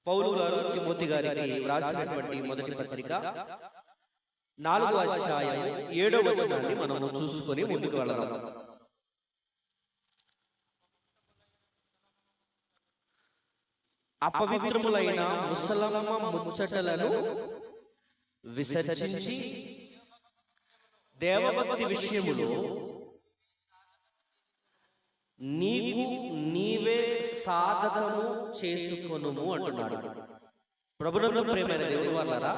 పౌలు గారు తిమోతి గారికి వ్రాసినటువంటి మొదటి పత్రిక 4వ అధ్యాయం 7వ వచనాన్ని మనం చూసుకొని ముందుకు వెళదాం. అపవిత్రములైన ముసలమ్మ ముచ్చటలను విసర్జించి దేవభక్తి విషయములో నీకు నీవే సాధకము చేసుకొనుము అంటున్నాడు. ప్రభువునందు ప్రియమైన దేవుని వారలారా,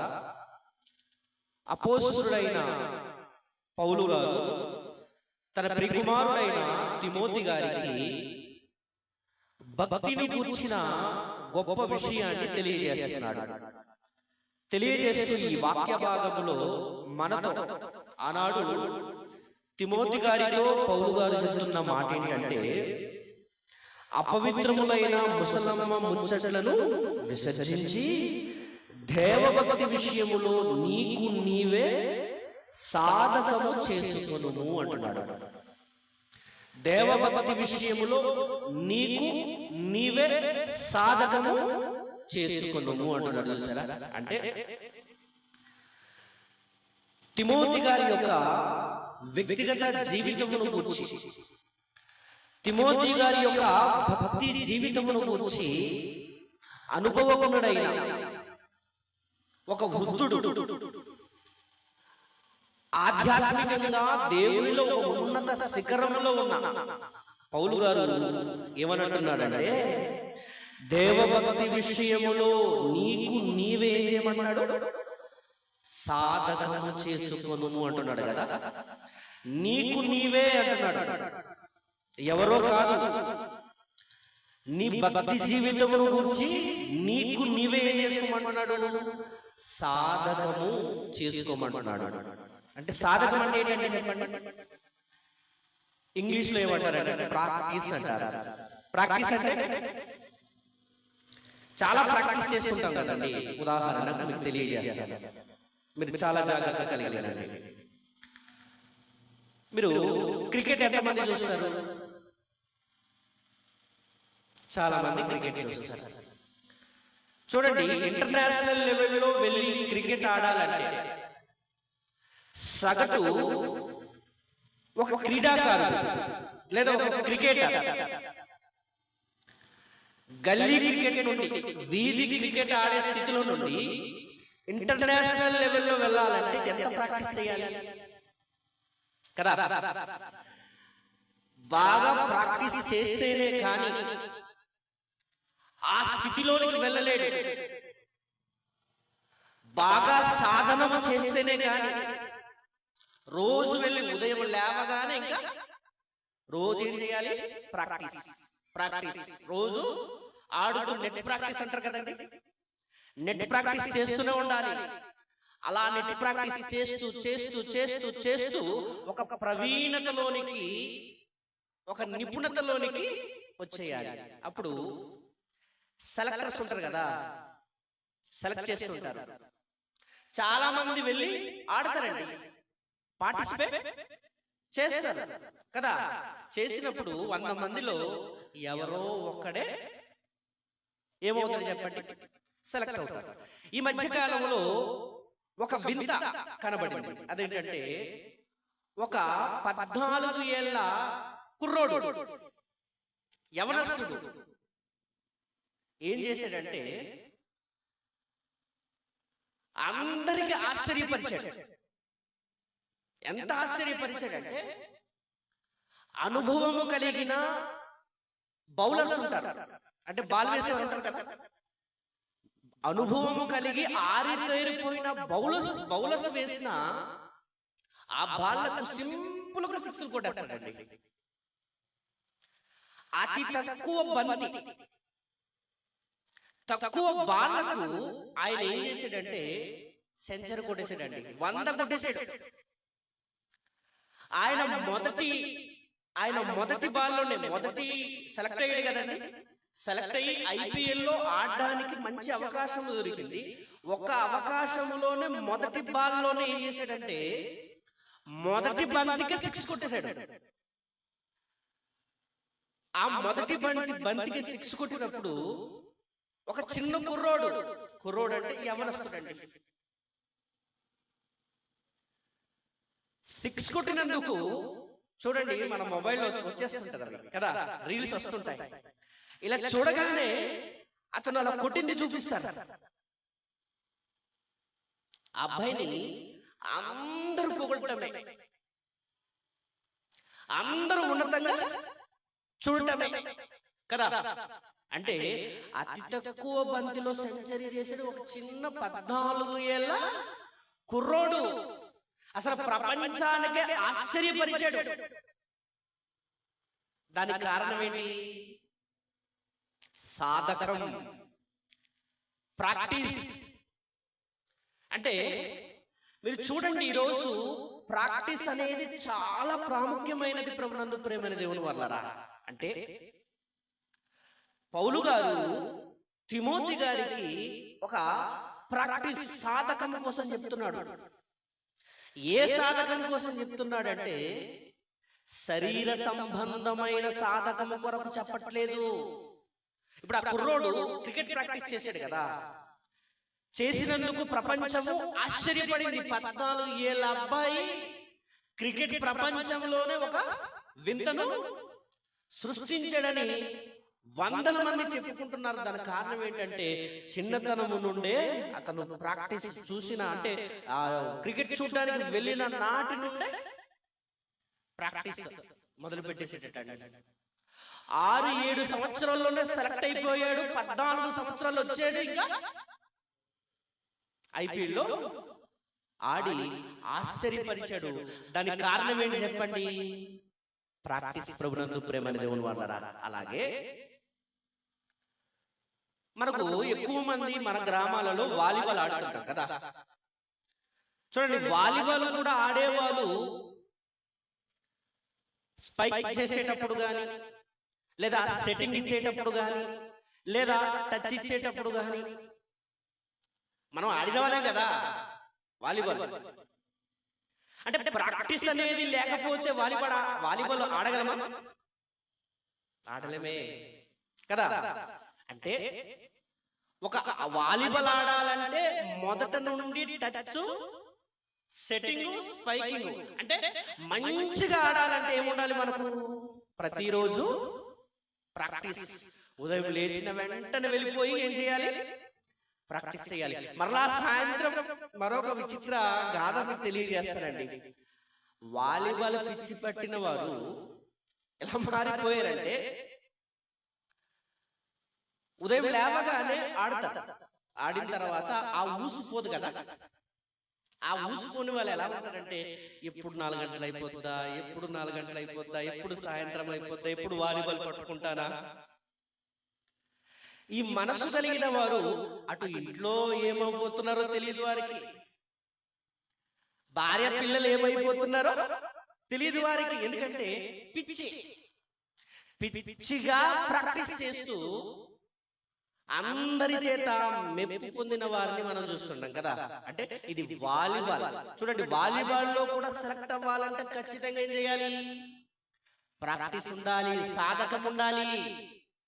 అపోస్తలుడైన పౌలు గారు తన ప్రియకుమారుడైన తిమోతి గారికి భక్తిని గూర్చిన గొప్ప విషయాన్ని తెలియజేస్తున్నాడు. తెలియజేస్తూ ఈ వాక్య భాగములో మనతో ఆనాడు తిమోతి గారితో పౌలు గారు చెప్తున్న మాట ఏంటంటే, అపవిత్రములైన ముసలమ్మ ముచ్చటలను విసర్జించి దేవభక్తి విషయములో నీకు నీవే సాధకము చేసుకొనుము అంటున్నాడు. దేవభక్తి విషయములో నీకు నీవే సాధకము చేసుకొనుము అంటున్నాడు. చూసారా? అంటే తిమోతి గారి యొక్క వ్యక్తిగత జీవితమును గురించి, తిమోతి గారి యొక్క భక్తి జీవితమును గురించి అనుభవజ్ఞుడైన ఒక వృద్ధుడు, ఆధ్యాత్మికంగా దేవునిలో ఒక ఉన్నత శిఖరంలో ఉన్న పౌలు గారు ఏమనంటున్నాడంటే, దేవభక్తి విషయములో నీకు నీవే చేయమన్నాడు, సాధకము చేసుకొనుము అంటున్నాడు కదా. నీకు నీవే అంటున్నాడు, ఎవరో కాదు. నీ భక్తి జీవితమును గురించి నీకు నీవే ఏం చేసుకోమంటున్నాడు, సాధకము చేసుకోమంటున్నాడు. అంటే సాధకం అంటే ఏంటంటే చెప్పండి. ఇంగ్లీష్ లో ఏమంటారంటే ప్రాక్టీస్ అంటారు. ప్రాక్టీస్ అంటే చాలా ప్రాక్టీస్ చేసుకుంటాం కదండి. ఉదాహరణకు మీకు తెలియజేస్తాను, మీరు చాలా జాగ్రత్త కలిగారండి. మీరు క్రికెట్ ఎంతమంది చూస్తారు? చాలా మంది క్రికెట్ చూస్తారు. చూడండి, ఇంటర్నేషనల్ లెవెల్లో వెళ్ళి క్రికెట్ ఆడాలంటే సగటు ఒక క్రీడాకారుడు లేదా ఒక క్రికెటర్ గల్లీ క్రికెట్ నుండి వీధి క్రికెట్ ఆడే స్థితిలో నుండి ఇంటర్నేషనల్ లెవెల్లో వెళ్ళాలంటే ఎంత ప్రాక్టీస్ చేయాలి కదా. బాగా ప్రాక్టీస్ చేస్తేనే కానీ ఆ స్థితిలోనికి వెళ్ళలేడు. బాగా సాధనము చేస్తేనే కానీ, రోజు వెళ్ళి ఉదయం లేవగానే ఇంకా రోజు ఏం చేయాలి? Practice practice. రోజు ఆడుతూ నెట్ ప్రాక్టీస్ అంటారు కదండి. నెట్ ప్రాక్టీస్ చేస్తూనే ఉండాలి. అలా నెట్ ప్రాక్టీస్ చేస్తూ చేస్తూ చేస్తూ చేస్తూ ఒక ప్రవీణతలోనికి, ఒక నిపుణతలోనికి వచ్చేయాలి. అప్పుడు సెలెక్టర్స్ ఉంటారు కదా, సెలెక్ట్ చేస్తుంటారు. చాలా మంది వెళ్ళి ఆడతారండి, పార్టిసిపేట్ చేస్తారు కదా. చేసినప్పుడు 100 మందిలో ఎవరో ఒక్కడే ఏమవుతారు చెప్పండి? సెలెక్ట్ అవుతారు. ఈ మధ్య కాలంలో ఒక వింత కనబడింది. అదేంటంటే, ఒక 14 ఏళ్ల కుర్రోడు, యవనస్తుడు ఏం చేశాడంటే అందరికి ఆశ్చర్యపరిచాడు. ఎంత ఆశ్చర్యపరిచాడంటే, అనుభవము కలిగిన బౌలర్స్ ఉంటారు, అంటే బాల్ వేసేవారు ఉంటారు కదా, అనుభవము కలిగి ఆరితేరిపోయిన బౌలర్స్ వేసిన ఆ బాళ్లకు సింపుల్ గా సిక్స్లు కొట్టేస్తాడండి. అతి తక్కువ బాళ్లకు ఆయన ఏం చేశాడంటే సెంచరీ కొట్టేశాడండి. 100 కొట్టేశాడు. ఆయన మొదటి బాల్లోనే మొదటి సెలెక్ట్ అయ్యాడు కదండి. సెలెక్ట్ అయ్యి IPL లో ఆడడానికి మంచి అవకాశం దొరికింది. ఒక అవకాశంలోనే మొదటి బాల్లోనే ఏం చేశాడంటే మొదటి బంతికి 6 కొట్టేశాడు. ఆ మొదటి బంతికి 6 కొట్టినప్పుడు ఒక చిన్న కుర్రోడు అంటే యవనస్తుడండి, 6 కొట్టినందుకు చూడండి, మన మొబైల్లో వచ్చేస్తుంటది అవి కదా, రీల్స్ వస్తుంటాయి. ఇలా చూడగానే అతను అలా కొట్టింది చూపిస్తారు. ఆ అబ్బాయిని అందరూ పొగడటమే, అందరూ ఉన్నతంగా చూడటమే కదా. అంటే అతి తక్కువ బంతిలో సెంచరీ చేసిన ఒక చిన్న 14 ఏళ్ల కుర్రోడు అసలు ప్రపంచానికే ఆశ్చర్యపరిచాడు. దానికి కారణం ఏంటి? సాధకం, ప్రాక్టీస్. అంటే మీరు చూడండి, ఈరోజు ప్రాక్టీస్ అనేది చాలా ప్రాముఖ్యమైనది ప్రభునందు ప్రేమైన దేవుని వల్లరా. అంటే పౌలు గారు తిమోతి గారికి ఒక ప్రాక్టీస్ సాధకం కోసం చెప్తున్నాడు. ఏ సాధకం కోసం చెప్తున్నాడంటే శరీర సంబంధమైన సాధకం కొరకు చెప్పట్లేదు. ఇప్పుడు ఆ కుర్రోడు క్రికెట్ ప్రాక్టీస్ చేశాడు కదా, చేసినందుకు ప్రపంచము ఆశ్చర్యపడింది. 14 ఏళ్ల అబ్బాయి క్రికెట్ ప్రపంచంలోనే ఒక వింతను సృష్టించాడని వందల మంది చెప్పుకుంటున్నారు. దానికి కారణం ఏంటంటే చిన్నతనము నుండే అతను ప్రాక్టీస్ చూసిన, అంటే ఆ క్రికెట్ చూడడానికి వెళ్ళిన నాటి నుండే ప్రాక్టీస్ మొదలు పెట్టేసేటండి. 6-7 సంవత్సరాల్లోనే సెలెక్ట్ అయిపోయాడు. 14 సంవత్సరాలు వచ్చేది ఇంకా ఐపీఎల్లో ఆడి ఆశ్చర్యపరిచాడు. దానికి కారణం ఏంటి చెప్పండి? ప్రాక్టీస్. ప్రభునందు ప్రేమ దేవుని వాళ్ళరా. అలాగే మనకు ఎక్కువ మంది మన గ్రామాలలో వాలీబాల్ ఆడుతుంటాం కదా. చూడండి, వాలీబాల్ కూడా ఆడేవాళ్ళు స్పైక్ చేసేటప్పుడు కానీ, లేదా సెట్టింగ్ ఇచ్చేటప్పుడు కానీ, లేదా టచ్ ఇచ్చేటప్పుడు కానీ మనం ఆడిన వాళ్ళే కదా వాలీబాల్. అంటే ప్రాక్టీస్ అనేది లేకపోతే వాలీబాల్ ఆడగలమా? ఆడలేమే కదా. అంటే ఒక వాలీబాల్ ఆడాలంటే మొదట నుండి టచ్, సెట్టింగ్, స్పైకింగ్, అంటే మంచిగా ఆడాలంటే ఏముండాలి మనకు? ప్రతిరోజు ప్రాక్టీస్. ఉదయం లేచిన వెంటనే వెళ్ళిపోయి ఏం చేయాలి? ప్రాక్టీస్ చేయాలి. మరలా సాయంత్రం మరొక విచిత్ర గాథ మీకు తెలియజేస్తానండి. వాలీబాల్ పిచ్చి పట్టిన వారు ఎలా మారిపోయారంటే ఉదయం లేవగానే ఆడతారు. ఆడిన తర్వాత ఆ ఊసిపోదు కదా, ఆ ఊసిపోని వాళ్ళు ఎలా ఉంటారంటే ఎప్పుడు 4 గంటలు అయిపోద్దా, ఎప్పుడు 4 గంటలు అయిపోద్దా, ఎప్పుడు సాయంత్రం అయిపోద్దా, ఎప్పుడు వాలీబాల్ పట్టుకుంటానా. ఈ మనసు కలిగిన వారు అటు ఇంట్లో ఏమైపోతున్నారో తెలియదు వారికి, భార్య పిల్లలు ఏమైపోతున్నారో తెలియదు వారికి. ఎందుకంటే పిచ్చిగా ప్రాక్టీస్ చేస్తూ అందరి చేత మెప్పు పొందిన వారిని మనం చూస్తున్నాం కదా. అంటే ఇది వాలీబాల్. చూడండి, వాలీబాల్ లో కూడా సెలెక్ట్ అవ్వాలంటే ఖచ్చితంగా ఏం చేయాలి? ప్రాక్టీస్ ఉండాలి, సాధకం ఉండాలి.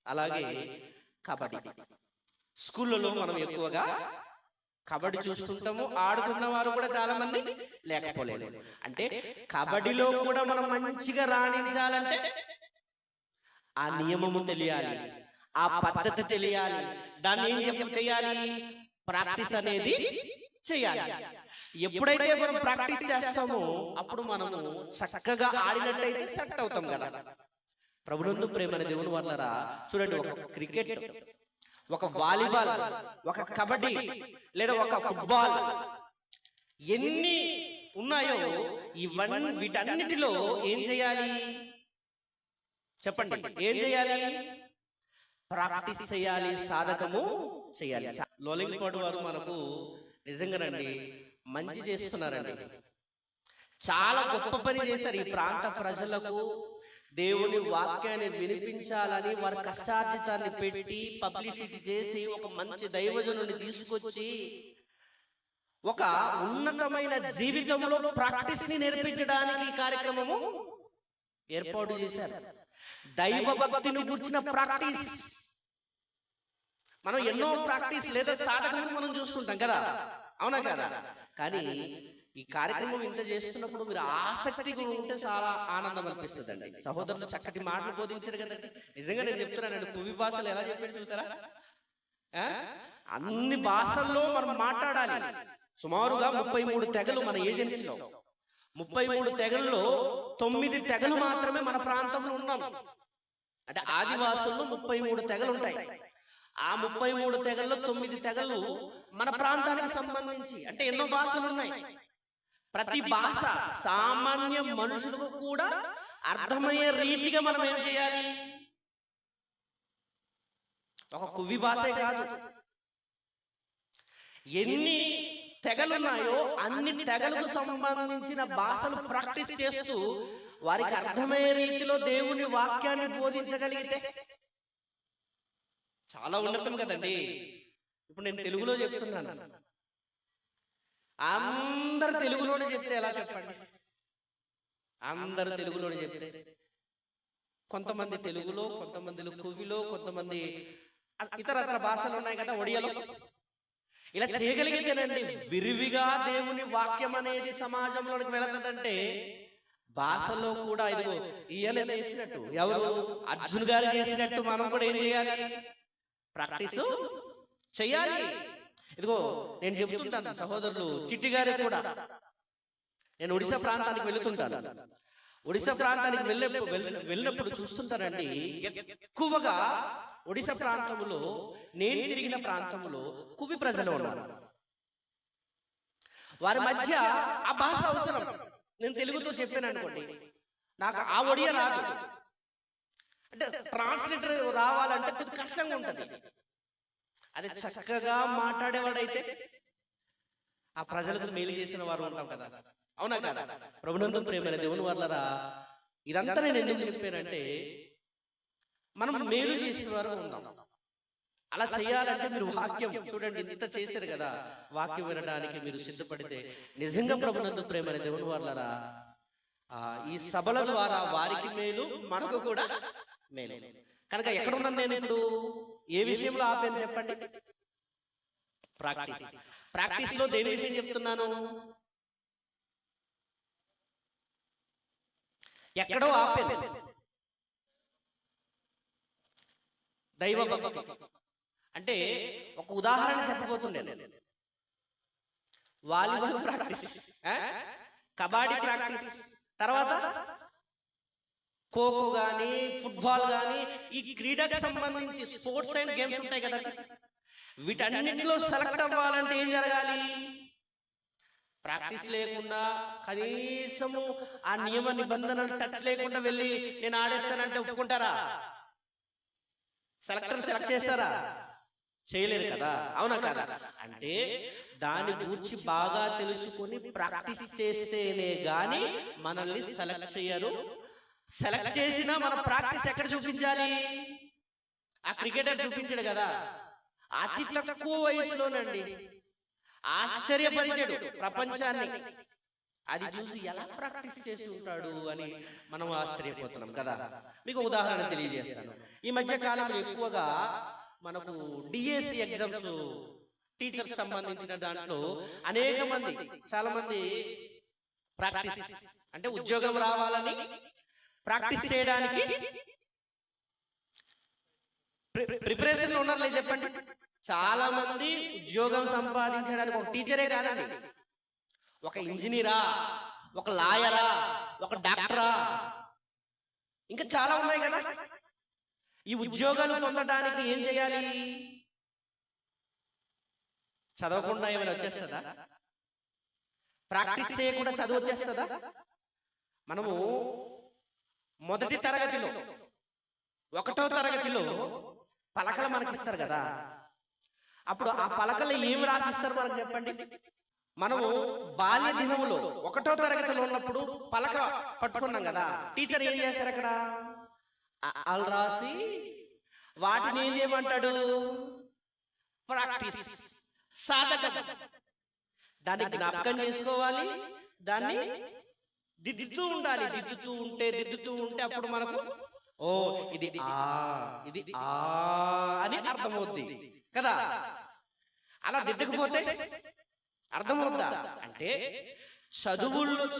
అలాగే కబడ్డీ. స్కూళ్ళలో మనం ఎక్కువగా కబడ్డీ చూస్తుంటాము. ఆడుతున్న వారు కూడా చాలా మంది లేకపోలేదు. అంటే కబడ్డీలో కూడా మనం మంచిగా రాణించాలంటే ఆ నియమము తెలియాలి, ఆ పద్ధతి తెలియాలి. దాన్ని ఏం చేయాలి? ప్రాక్టీస్ అనేది చేయాలి. ఎప్పుడైతే మనం ప్రాక్టీస్ చేస్తామో అప్పుడు మనము చక్కగా ఆడినట్టయితే సెట్ అవుతాం కదా. ప్రభునందు ప్రేమైన దేవుని వాళ్ళరా, చూడండి, ఒక క్రికెట్, ఒక వాలీబాల్, ఒక కబడ్డీ లేదా ఒక ఫుట్బాల్ ఎన్ని ఉన్నాయో వీటన్నిటిలో ఏం చేయాలి చెప్పండి? ఏం చేయాలి? ప్రాక్టీస్ చేయాలి, సాధకము చేయాలి. లోలింగ్పాడు వారు మనకు నిజంగానండి మంచి చేస్తున్నారండి. చాలా గొప్ప పని చేశారు. ఈ ప్రాంత ప్రజలకు దేవుని వాక్యాన్ని వినిపించాలని వారి కష్టార్జితాన్ని పెట్టి పబ్లిసిటీ చేసి ఒక మంచి దైవజనుని తీసుకొచ్చి ఒక ఉన్నతమైన జీవితంలో ప్రాక్టీస్ ని నేర్పించడానికి ఈ కార్యక్రమము ఏర్పాటు చేశారు. దైవ భక్తిని గురించిన ప్రాక్టీస్, మనం ఎన్నో ప్రాక్టీస్ లేదా సాధకలు మనం చూస్తుంటాం కదా, అవునా కదా? కానీ ఈ కార్యక్రమం ఇంత చేస్తున్నప్పుడు మీరు ఆసక్తిగా ఉంటే చాలా ఆనందం అనిపిస్తుంది అండి. సహోదరులు చక్కటి మాటలు బోధించారు కదండి. నిజంగా నేను చెప్తున్నానండి, కువి భాషలు ఎలా చెప్పాడు చూసారా? అన్ని భాషల్లో మనం మాట్లాడాలి. సుమారుగా 33 తెగలు మన ఏజెన్సీలో. 33 తెగల్లో 9 తెగలు మాత్రమే మన ప్రాంతంలో ఉన్నాం. అంటే ఆదివాసుల్లో 33 తెగలు ఉంటాయి. ఆ 33 తెగల్లో 9 తెగలు మన ప్రాంతానికి సంబంధించి, అంటే ఎన్నో భాషలు ఉన్నాయి. ప్రతి భాష సామాన్య మనుషులకు కూడా అర్థమయ్యే రీతిగా మనం ఏం చేయాలి? ఒక కువి భాషే కాదు, ఎన్ని తెగలున్నాయో అన్ని తెగలకు సంబంధించిన భాషలు ప్రాక్టీస్ చేస్తూ వారికి అర్థమయ్యే రీతిలో దేవుని వాక్యాన్ని బోధించగలిగితే చాలా ఉన్నతం కదండి. ఇప్పుడు నేను తెలుగులో చెప్తున్నాను, అందరు తెలుగులోనే చెప్తే ఎలా చెప్పండి? అందరు తెలుగులోనే చెప్తే కొంతమంది తెలుగులో, కొంతమంది కువిలో, కొంతమంది ఇతర భాషలు ఉన్నాయి కదా, ఒడియాలో. ఇలా చేయగలిగితేనండి విరివిగా దేవుని వాక్యం అనేది సమాజంలోకి వెళుతుందంటే భాషలో కూడా ఇదిగో ఈయన చేసినట్టు, ఎవరు అర్జున్ గారు చేసినట్టు మనం కూడా ఏం చేయాలి? ప్రాక్టీస్ చెయ్యాలి. ఇదిగో నేను చెబుతుంటాను సహోదరులు, చిట్టి గారు కూడా, నేను ఒడిశా ప్రాంతానికి వెళుతుంటాను. ఒడిశా ప్రాంతానికి వెళ్ళినప్పుడు చూస్తుంటానండి, ఎక్కువగా ఒడిశా ప్రాంతంలో, నేను తిరిగిన ప్రాంతంలో కువి ప్రజలు ఉన్నారు. వారి మధ్య ఆ భాష అవసరం. నేను తెలుగుతో చెప్పాను అనుకోండి, నాకు ఆ ఒడియా రాదు, అంటే ట్రాన్స్లేటర్ రావాలంటే కొద్ది కష్టంగా ఉంటుంది. అది చక్కగా మాట్లాడేవాడైతే ఆ ప్రజలకు మేలు చేసిన వారు ఉంటాం కదా, అవునా కదా? ప్రభునందు ప్రేమైన దేవుని వాళ్ళరా, ఇదంతా నేను ఎందుకు చెప్పానంటే మనం మేలు చేసేవారు ఉంటాం. అలా చేయాలంటే మీరు వాక్యం చూడండి, ఇంత చేశారు కదా, వాక్యం వినడానికి మీరు సిద్ధపడితే నిజంగా ప్రభునందు ప్రేమైన దేవుని వాళ్ళరా, ఈ సభల ద్వారా వారికి మేలు, మనకు కూడా మేలు. కనుక ఎక్కడున్నాను నేను ఇప్పుడు? ఏ విషయంలో ఆపాను చెప్పండి? ప్రాక్టీస్. ప్రాక్టీస్ లో దేని విషయం చెప్తున్నాను? ఎక్కడో ఆపాను, దైవ భక్తి. అంటే ఒక ఉదాహరణ చెప్పబోతుండే, వాలీబాల్ ప్రాక్టీస్, కబడ్డీ ప్రాక్టీస్, తర్వాత ఖోఖో గానీ, ఫుట్బాల్ గానీ, ఈ క్రీడకు సంబంధించి స్పోర్ట్స్ అండ్ గేమ్స్ ఉంటాయి కదా, వీటన్నిటిలో సెలెక్ట్ అవ్వాలంటే ఏం జరగాలి? ప్రాక్టీస్ లేకుండా, కనీసము ఆ నియమ నిబంధనలు టచ్ లేకుండా వెళ్ళి నేను ఆడేస్తానంటే ఒప్పుకుంటారా? సెలెక్ట్ చేస్తారా? చేయలేరు కదా, అవునా కదా? అంటే దాని గురించి బాగా తెలుసుకొని ప్రాక్టీస్ చేస్తేనే గాని మనల్ని సెలెక్ట్ చేయరు. సెలెక్ట్ చేసినా మన ప్రాక్టీస్ ఎక్కడ చూపించాలి? ఆ క్రికెటర్ చూపించాడు కదా, అతి తక్కువ వయసులోనండి ఆశ్చర్యపరిచాడు ప్రపంచాన్ని. అది చూసి ఎలా ప్రాక్టీస్ చేసి ఉంటాడు అని మనం ఆశ్చర్యపోతున్నాం కదా. మీకు ఉదాహరణ తెలియజేస్తాను. ఈ మధ్య కాలంలో ఎక్కువగా మనకు డిఎస్సి ఎగ్జామ్స్, టీచర్స్ సంబంధించిన దాంట్లో అనేక మంది, చాలా మంది ప్రాక్టీస్ అంటే ఉద్యోగం రావాలని ప్రాక్టీస్ చేయడానికి ప్రిపరేషన్ ఉన్నారులే చెప్పండి. చాలా మంది ఉద్యోగం సంపాదించడానికి, ఒక టీచరే కాదండి, ఒక ఇంజనీరా, ఒక లాయరా, ఒక డాక్టరా, ఇంకా చాలా ఉన్నాయి కదా. ఈ ఉద్యోగాలు పొందడానికి ఏం చేయాలి? చదవకుండా ఏమైనా వచ్చేస్తుందా? ప్రాక్టీస్ చేయకుండా చదువు వచ్చేస్తుందా? మనము మొదటి తరగతిలో, 1వ తరగతిలో పలకలు మనకిస్తారు కదా, అప్పుడు ఆ పలకలు ఏమి రాసిస్తారు మనకు చెప్పండి? మనము బాల్య దినములో 1వ తరగతిలో ఉన్నప్పుడు పలక పట్టుకున్నాం కదా, టీచర్ ఏం చేస్తారు అక్కడ? అల్ రాసి వాటిని ఏం చేయమంటాడు? ప్రాక్టీస్, సాధకం. దాన్ని జ్ఞాపకం చేసుకోవాలి, దాన్ని దిద్దుతూ ఉండాలి. దిద్దుతూ ఉంటే అప్పుడు మనకు ఓ ఇది ఆ, ఇది ఆ అని అర్థమవుద్ది. కదా. అలా దిద్దకపోతే అర్థమవుతా అంటే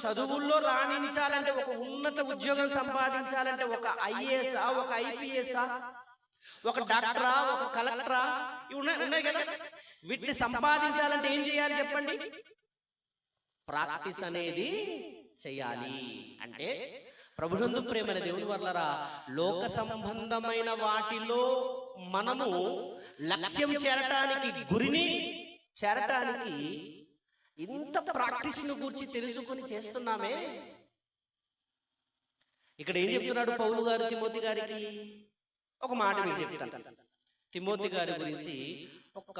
చదువుల్లో రాణించాలంటే, ఒక ఉన్నత ఉద్యోగం సంపాదించాలంటే, ఒక ఐఏఎస్, ఒక ఐపీఎస్, ఒక డాక్టరా, ఒక కలెక్టరా, ఇవి ఉన్నాయి కదా. వీటిని సంపాదించాలంటే ఏం చేయాలి చెప్పండి? ప్రాక్టీస్ అనేది చేయాలి. అంటే ప్రభునందు ప్రేమైన దేవుని వర్లరా, లోక సంబంధమైన వాటిలో మనము లక్ష్యం చేరటానికి, గురిని చేరటానికి ఇంత ప్రాక్టీస్ను గురించి తెలుసుకొని చేస్తున్నామే. ఇక్కడ ఏం చెప్తున్నాడు పౌలు గారు తిమోతి గారికి? ఒక మాట మీకు చెప్తాను. తిమోతి గారి గురించి ఒక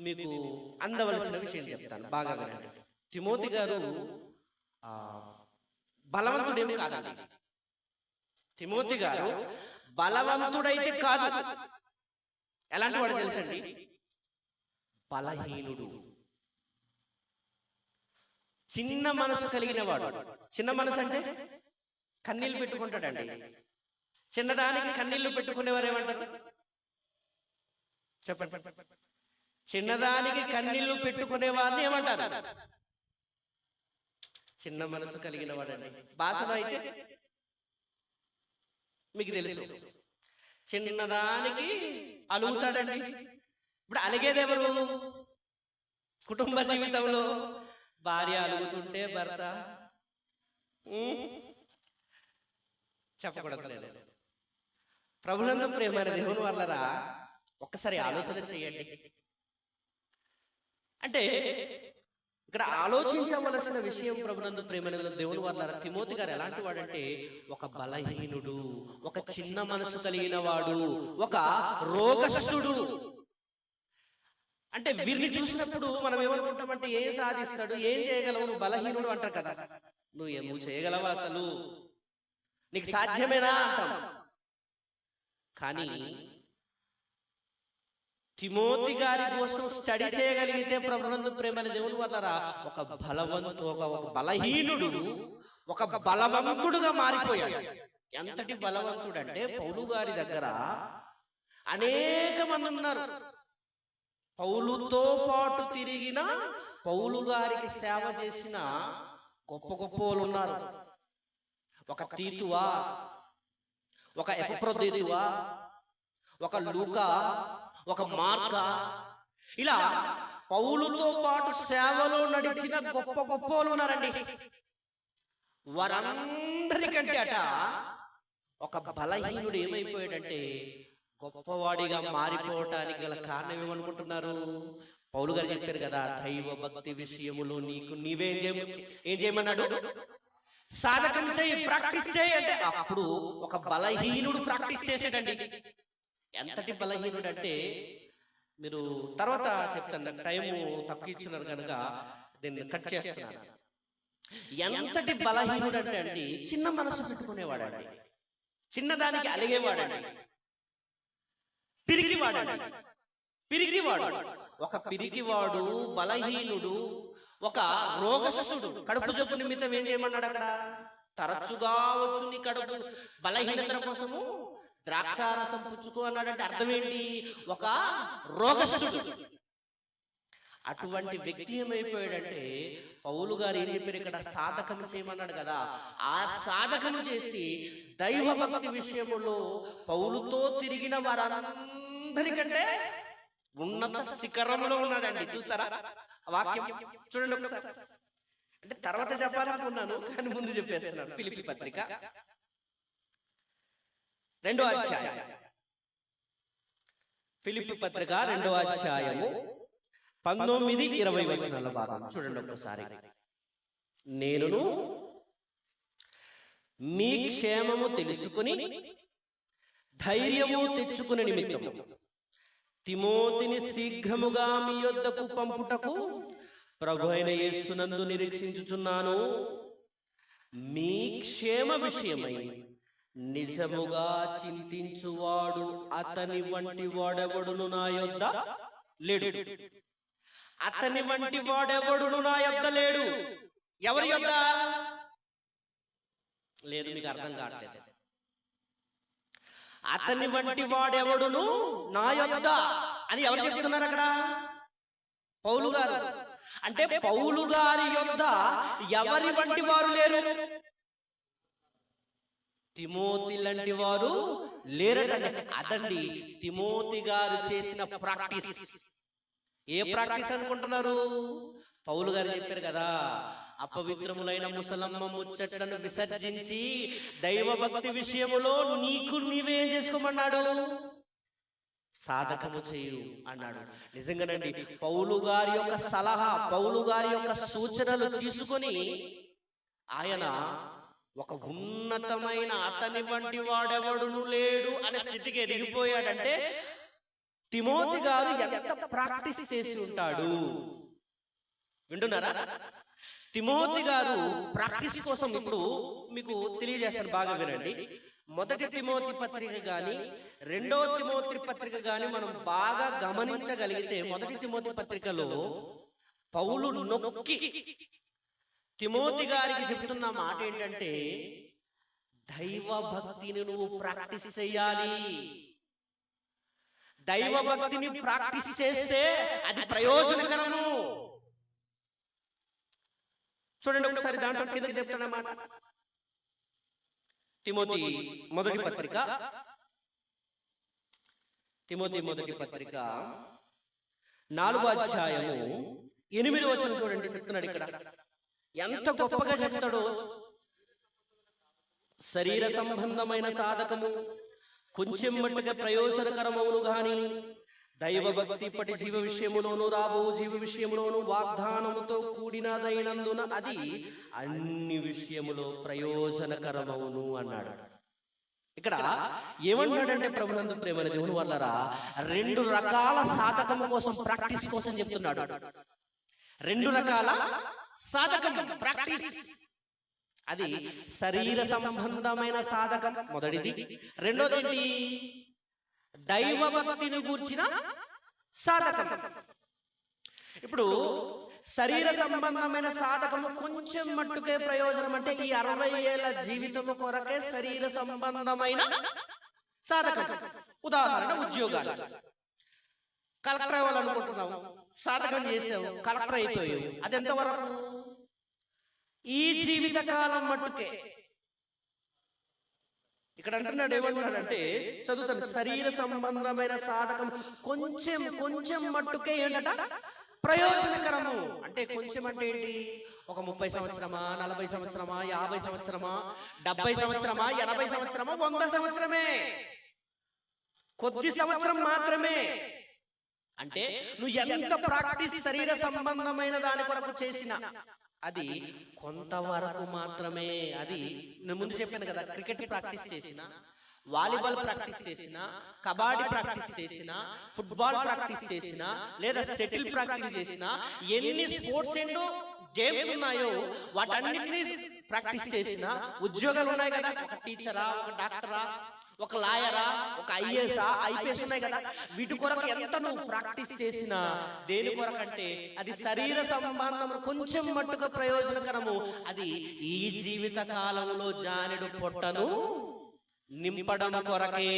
మీకు అందవలసిన విషయం చెప్తాను, బాగా వినండి. తిమోతి గారు బలవంతుడేమి కాదండి. తిమోతి గారు బలవంతుడైతే కాదు. ఎలాంటి వాడు తెలుసండి? బలహీనుడు, చిన్న మనసు కలిగిన వాడు. చిన్న మనసు అంటే కన్నీళ్లు పెట్టుకుంటాడండి. చిన్నదానికి కన్నీళ్లు పెట్టుకునేవారు ఏమంటారు చెప్పండి? చిన్నదానికి కన్నీళ్లు పెట్టుకునేవారిని ఏమంటారు? చిన్న మనసు కలిగిన వాడండి. భాషలో అయితే మీకు తెలుసు, చిన్నదానికి అలుగుతాడండి. ఇప్పుడు అలిగేదెవరు? కుటుంబ జీవితంలో భార్య అలుగుతుంటే భర్త చెప్పకూడదు. ప్రభునందు ప్రేమైన దేవుని వర్లరా, ఒక్కసారి ఆలోచన చేయండి. అంటే ఇక్కడ ఆలోచించవలసిన విషయం, ప్రభునందు ప్రేమైన దేవుని వర్లరా, తిమోతి గారు ఎలాంటి వాడంటే ఒక బలహీనుడు, ఒక చిన్న మనసు కలిగిన వాడు, ఒక రోగస్తుడు. అంటే వీరిని చూసినప్పుడు మనం ఏమనుకుంటామంటే, ఏం సాధిస్తాడు, ఏం చేయగలవు, నువ్వు బలహీనుడు అంటారు కదా. నువ్వు చేయగలవా, అసలు నీకు సాధ్యమేనా అంటాం. కానీ తిమోతి గారి కోసం స్టడీ చేయగలిగితే, ప్రభునందు ప్రేమైన దేవుని వల్లరా, ఒక బలహీనుడు ఒక బలవంతుడుగా మారిపోయాడు. ఎంతటి బలవంతుడు అంటే, పౌలు గారి దగ్గర అనేక మంది ఉన్నారు. పౌలుతో పాటు తిరిగిన, పౌలు గారికి సేవ చేసిన గొప్ప గొప్ప వాళ్ళు ఉన్నారు. ఒక తీతువా, ఒక ఎపఫ్రోదితువా, ఒక లూకా, ఒక మార్కా, ఇలా పౌలుతో పాటు సేవలో నడిచిన గొప్ప గొప్ప వాళ్ళు ఉన్నారండి. వారందరికంటే అట ఒక బలహీనుడు ఏమైపోయాడంటే, గొప్పవాడిగా మారిపోవటానికి గల కారణం ఏమనుకుంటున్నారు? పౌలు గారు చెప్పారు కదా, దైవ భక్తి విషయములో నీవేం చేయమన్నాడు? సాధకం చేయి, ప్రాక్టీస్ చేయి అంటే, అప్పుడు ఒక బలహీనుడు ప్రాక్టీస్ చేసాడండి. ఎంతటి బలహీనుడు అంటే, మీరు తర్వాత చెప్తాను, టైము తక్కువ ఇచ్చినారు కనుక దీన్ని కట్ చేస్తున్నాను. ఎంతటి బలహీనుడు అంటే అండి, చిన్న మనసు పెట్టుకునేవాడండి, చిన్నదానికి అలిగేవాడండి, పిరిగివాడు, ఒక పిరిగివాడు, బలహీనుడు, ఒక రోగస్తుడు. కడుపు జబ్బు నిమిత్తం ఏం చేయమన్నాడు అక్కడ? తరచుగా వచ్చు నీ కడుపు బలహీనత కోసము ద్రాక్షారసం పుచ్చుకో అన్నాడంటే అర్థం ఏంటి? ఒక రోగస్తుడు. అటువంటి వ్యక్తి ఏమైపోయాడంటే, పౌలు గారు ఏం చెప్పారు ఇక్కడ? సాధకం చేయమన్నాడు కదా. ఆ సాధకం చేసి దైవభక్తి విషయములో పౌలుతో తిరిగిన వారందరికంటే ఉన్నత శిఖరంలో ఉన్నాడండి. చూస్తారా వాక్యం? చూడండి ఒకసారి. అంటే తర్వాత చెప్పాలనుకున్నాను, కానీ ముందు చెప్పేస్తున్నాను. ఫిలిప్పీ పత్రిక 2వ అధ్యాయం, ఫిలిప్పీ పత్రిక 2వ అధ్యాయము 19-20 వచనాల భాగం చూడండి ఒకసారి. నేనును మీ క్షేమము తెలుసుకుని ధైర్యము తెచ్చుకునే నిమిత్తము తిమోతిని శీఘ్రముగా మీ యొద్దకు పంపుటకు ప్రభు అయిన యేసునందు నిరీక్షించుచున్నాను. మీ క్షేమ విషయమై నిజముగా చింతించువాడు అతని వంటి వాడెవడును నా యొద్ద లేడు. అతని వంటి వాడెవడును నా యొద్ద లేడు. ఎవరి యొద్ద లేదు? మీకు అర్థం కావట్లేదు. అతని వంటి వాడెవడును నా యొద్ద అని ఎవరు చెప్తున్నారు అక్కడ? పౌలు గారు. అంటే పౌలు గారి యొద్ద ఎవరి వంటి వారు లేరు? తిమోతి లాంటి వారు లేరటండి. అదండి తిమోతి గారు చేసిన ప్రాక్టీస్. ఏ ప్రాక్టీస్ అనుకుంటున్నారు? పౌలు గారు చెప్పారు కదా, అపవిత్రములైన ముసలమ్మ ముచ్చట్లను విసర్జించి దైవభక్తి విషయములో నీకు నీవేం చేసుకోమన్నాడు? సాధకము చేయు అన్నాడు. నిజంగానండి పౌలు గారి యొక్క సలహా, పౌలు గారి యొక్క సూచనలు తీసుకొని ఆయన ఒక ఉన్నతమైన అతని వంటి వాడెవడును లేడు అనే స్థితికి ఎదిగిపోయాడంటే తిమోతి గారు ఎంత ప్రాక్టీస్ చేసి ఉంటాడు. వింటున్నారా? తిమోతి గారు ప్రాక్టీస్ కోసం ఇప్పుడు మీకు తెలియజేస్తాను, బాగా వినండి. మొదటి తిమోతి పత్రిక కానీ రెండో తిమోతి పత్రిక కానీ మనం బాగా గమనించగలిగితే, మొదటి తిమోతి పత్రికలో పౌలు నొక్కి తిమోతి గారికి చెప్తున్న మాట ఏంటంటే, దైవ భక్తిని నువ్వు ప్రాక్టీస్ చేయాలి. దైవ భక్తిని ప్రాక్టీస్ చేస్తే అది ప్రయోజనకరము. చూడండి ఒకసారి దాంట్లో కిందకి చెప్తానమాట. తిమోతి మొదటి పత్రిక 4వ అధ్యాయము 8వ వచనం చూడండి, చెప్తున్నాడు ఇక్కడ. ఎంత గొప్పగా చెప్తాడో. శరీర సంబంధమైన సాధకము కొంచెం మట్టుగా ప్రయోజనకరమవును గాని దైవభక్తి ఇప్పటి జీవ విషయములోను రాబో జీవ విషయములోను వాగ్దానముతో కూడినదైనందున అది అన్ని విషయములో ప్రయోజనకరమవును అన్నాడు. ఇక్కడ ఏమన్నాడంటే, ప్రభునందు ప్రేమ దేవుని వల్లరా, 2 రకాల సాధకము కోసం, ప్రాక్టీస్ కోసం చెప్తున్నాడు. 2 రకాల సాధకం ప్రాక్టీస్. అది శరీర సంబంధమైన సాధకం మొదటిది. రెండోది దైవ భక్తిని గూర్చిన సాధకం. ఇప్పుడు శరీర సంబంధమైన సాధకము కొంచెం మట్టుకే ప్రయోజనం. అంటే ఈ 60 ఏళ్ల జీవితము కొరకే శరీర సంబంధమైన సాధకం. ఉదాహరణ, ఉద్యోగాలు. కలెక్టర్ అవ్వాలనుకుంటున్నావు, సాధకం చేసావు, కలెక్టర్ అయిపోయావు. అది ఎంతవరకు? ఈ జీవిత కాలం మట్టుకే. ఇక్కడ అంటున్నాడు, ఏమంటున్నాడంటే, చదువుతాను, శరీర సంబంధమైన సాధకం కొంచెం మట్టుకే ఏంటట ప్రయోజనకరము. అంటే కొంచెం అంటే ఏంటి? ఒక 30 సంవత్సరమా, 40 సంవత్సరమా, 50 సంవత్సరమా, 70 సంవత్సరమా, 80 సంవత్సరమా, 100 సంవత్సరమే, కొద్ది సంవత్సరం మాత్రమే. అంటే నువ్వు ఎంత ప్రాక్టీస్ శరీర సంబంధమైన దాని కొరకు చేసినా అది కొంతవరకు మాత్రమే. అది నేను ముందు చెప్పాను కదా, క్రికెట్ ప్రాక్టీస్ చేసిన, వాలీబాల్ ప్రాక్టీస్ చేసిన, కబడ్డీ ప్రాక్టీస్ చేసిన, ఫుట్బాల్ ప్రాక్టీస్ చేసిన, లేదా సెటిల్ ప్రాక్టీస్ చేసిన, ఎన్ని స్పోర్ట్స్ ఏంటో గేమ్స్ ఉన్నాయో వాటన్నిటినీ ప్రాక్టీస్ చేసిన, ఉద్యోగాలు ఉన్నాయి కదా, ఒక టీచరా, ఒక డాక్టరా, ఒక లాయరా, ఒక ఐఏఎస్ ఉన్నాయి కదా, వీటి కొరకు ఎంత నువ్వు ప్రాక్టీస్ చేసినా దేని కొరకు అంటే అది శరీర సంబంధం కొంచెం మట్టుగా ప్రయోజనకరము. అది ఈ జీవిత కాలంలో జానెడు పొట్టను నింపడం కొరకే.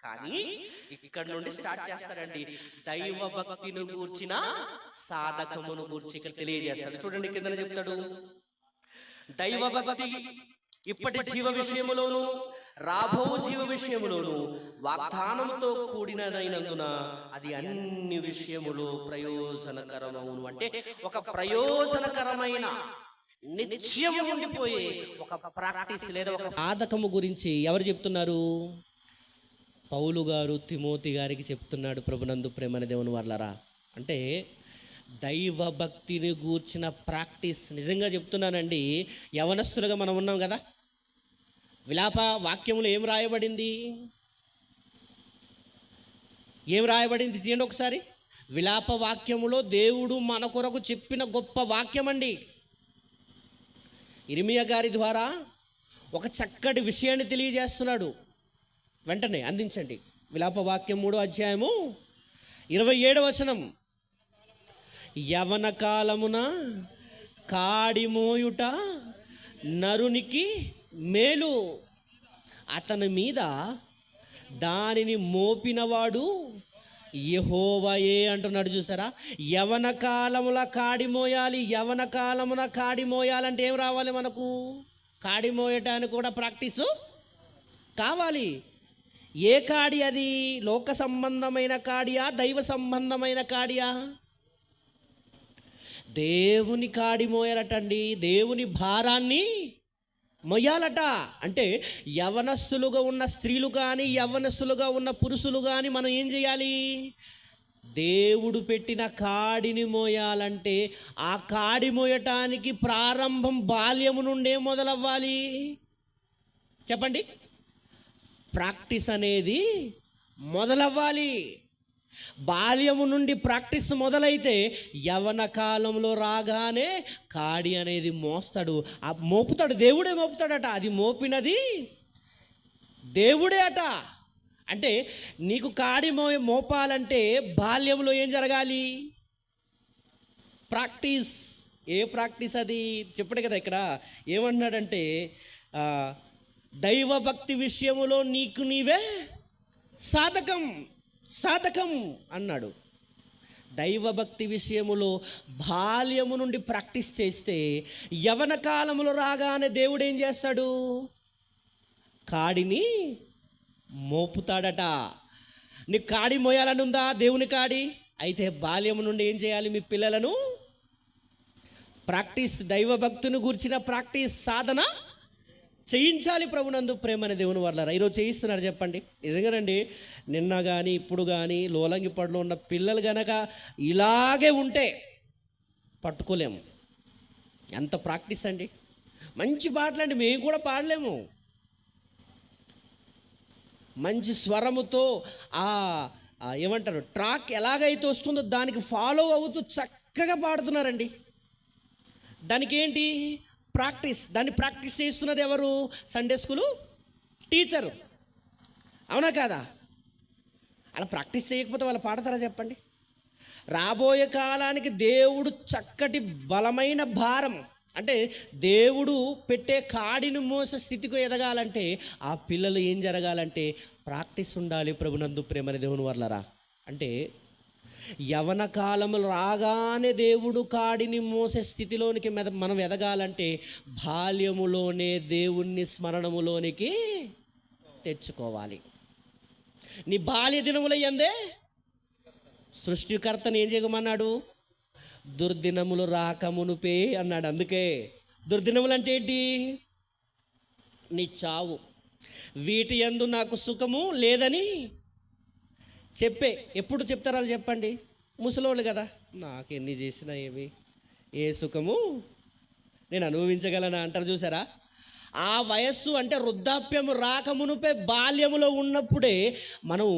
కానీ ఇక్కడ నుండి స్టార్ట్ చేస్తారండి, దైవ భక్తిని గూర్చిన సాధకమును గూర్చి ఇక్కడ తెలియజేస్తాడు. చూడండి కింద చెప్తాడు, దైవ భక్తి ఇప్పటి జీవ విషయములోను రాబో జీవ విషయములోను వాగ్దానంతో కూడినదైనందున అది అన్ని విషయములో ప్రయోజనకరమవును. అంటే ఒక ప్రయోజనకరమైన నిత్యం ఉండిపోయే ఒక ప్రాక్టీస్ లేదా ఒక సాధకము గురించి ఎవరు చెప్తున్నారు? పౌలు గారు తిమోతి గారికి చెప్తున్నాడు, ప్రభునందు ప్రేమన దేవుని వర్లరా. అంటే దైవ భక్తిని గూర్చిన ప్రాక్టీస్. నిజంగా చెప్తున్నానండి, యవనస్తులుగా మనం ఉన్నాం కదా, విలాప వాక్యములో ఏం రాయబడింది? తీయండి ఒకసారి. విలాప వాక్యములో దేవుడు మన కొరకు చెప్పిన గొప్ప వాక్యం అండి. ఇర్మియా గారి ద్వారా ఒక చక్కటి విషయాన్ని తెలియజేస్తున్నాడు. వెంటనే అందించండి. విలాప వాక్యం 3వ అధ్యాయము 27వ వచనం. యవన కాలమున కాడిమోయుట నరునికి మేలు, అతని మీద దానిని మోపినవాడు యెహోవాయే అంటున్నాడు. చూసారా? యవన కాలముల కాడి మోయాలి. యవన కాలమున కాడి మోయాలంటే ఏం రావాలి మనకు? కాడి మోయటానికి కూడా ప్రాక్టీసు కావాలి. ఏ కాడి అది? లోక సంబంధమైన కాడియా, దైవ సంబంధమైన కాడియా? దేవుని కాడి మోయాలటండి. దేవుని భారాన్ని మొయ్యాలట. అంటే యవనస్తులుగా ఉన్న స్త్రీలు కానీ, యవనస్తులుగా ఉన్న పురుషులు కానీ మనం ఏం చేయాలి? దేవుడు పెట్టిన కాడిని మోయాలంటే ఆ కాడి మోయటానికి ప్రారంభం బాల్యము నుండే మొదలవ్వాలి. చెప్పండి. ప్రాక్టీస్ అనేది మొదలవ్వాలి. బాల్యము నుండి ప్రాక్టీస్ మొదలైతే యవన కాలంలో రాగానే కాడి అనేది మోస్తాడు, మోపుతాడు. దేవుడే మోపుతాడట. అది మోపినది దేవుడే అట. అంటే నీకు కాడి మోపాలంటే బాల్యంలో ఏం జరగాలి? ప్రాక్టీస్. ఏ ప్రాక్టీస్ అది? చెప్పడు కదా ఇక్కడ. ఏమన్నాడంటే దైవభక్తి విషయములో నీకు నీవే సాధకం అన్నాడు. దైవభక్తి విషయములో బాల్యము నుండి ప్రాక్టీస్ చేస్తే యవన కాలములో రాగానే దేవుడు ఏం చేస్తాడు? కాడిని మోపుతాడట. నీకు కాడి మోయాలని ఉందా? దేవుని కాడి అయితే బాల్యము నుండి ఏం చేయాలి? మీ పిల్లలను ప్రాక్టీస్, దైవభక్తిని గూర్చిన ప్రాక్టీస్, సాధన చేయించాలి. ప్రభునందు ప్రేమని దేవుని వాళ్ళారా, ఈరోజు చేయిస్తున్నారు చెప్పండి. నిజంగానండి. నిన్న కానీ ఇప్పుడు కానీ లోలంగిపడిలో ఉన్న పిల్లలు గనక ఇలాగే ఉంటే పట్టుకోలేము. ఎంత ప్రాక్టీస్ అండి. మంచి పాటలు అండి, మేము కూడా పాడలేము. మంచి స్వరముతో ఏమంటారు ట్రాక్ ఎలాగైతే వస్తుందో దానికి ఫాలో అవుతూ చక్కగా పాడుతున్నారండి. దానికి ఏంటి? ప్రాక్టీస్. దాన్ని ప్రాక్టీస్ చేస్తున్నది ఎవరు? Sunday school teacher. అవునా కాదా? అలా ప్రాక్టీస్ చేయకపోతే వాళ్ళు పాడతారా చెప్పండి? రాబోయే కాలానికి దేవుడు చక్కటి బలమైన భారం, అంటే దేవుడు పెట్టే కాడిని మోసే స్థితికి ఎదగాలంటే ఆ పిల్లలు ఏం జరగాలంటే ప్రాక్టీస్ ఉండాలి. ప్రభునందు ప్రేమని దేవుని వర్లరా. అంటే యవన కాలములు రాగానే దేవుడు కాడిని మోసే స్థితిలోనికి మనం ఎదగాలంటే బాల్యములోనే దేవుణ్ణి స్మరణములోనికి తెచ్చుకోవాలి. నీ బాల్య దినముల యందే సృష్టికర్తను ఏం చేయమన్నాడు? దుర్దినములు రాకమునుపే అన్నాడు. అందుకే దుర్దినములు అంటే ఏంటి? నీ చావు. వీటి యందు నాకు సుఖము లేదని ఎప్పుడు చెప్తారా చెప్పండి? ముసలోళ్ళు కదా, నాకెన్ని చేసినా ఏమి, ఏ సుఖము నేను అనుభవించగలనా అంటారు. చూసారా? ఆ వయస్సు అంటే వృద్ధాప్యము రాకమునుపే బాల్యములో ఉన్నప్పుడే మనం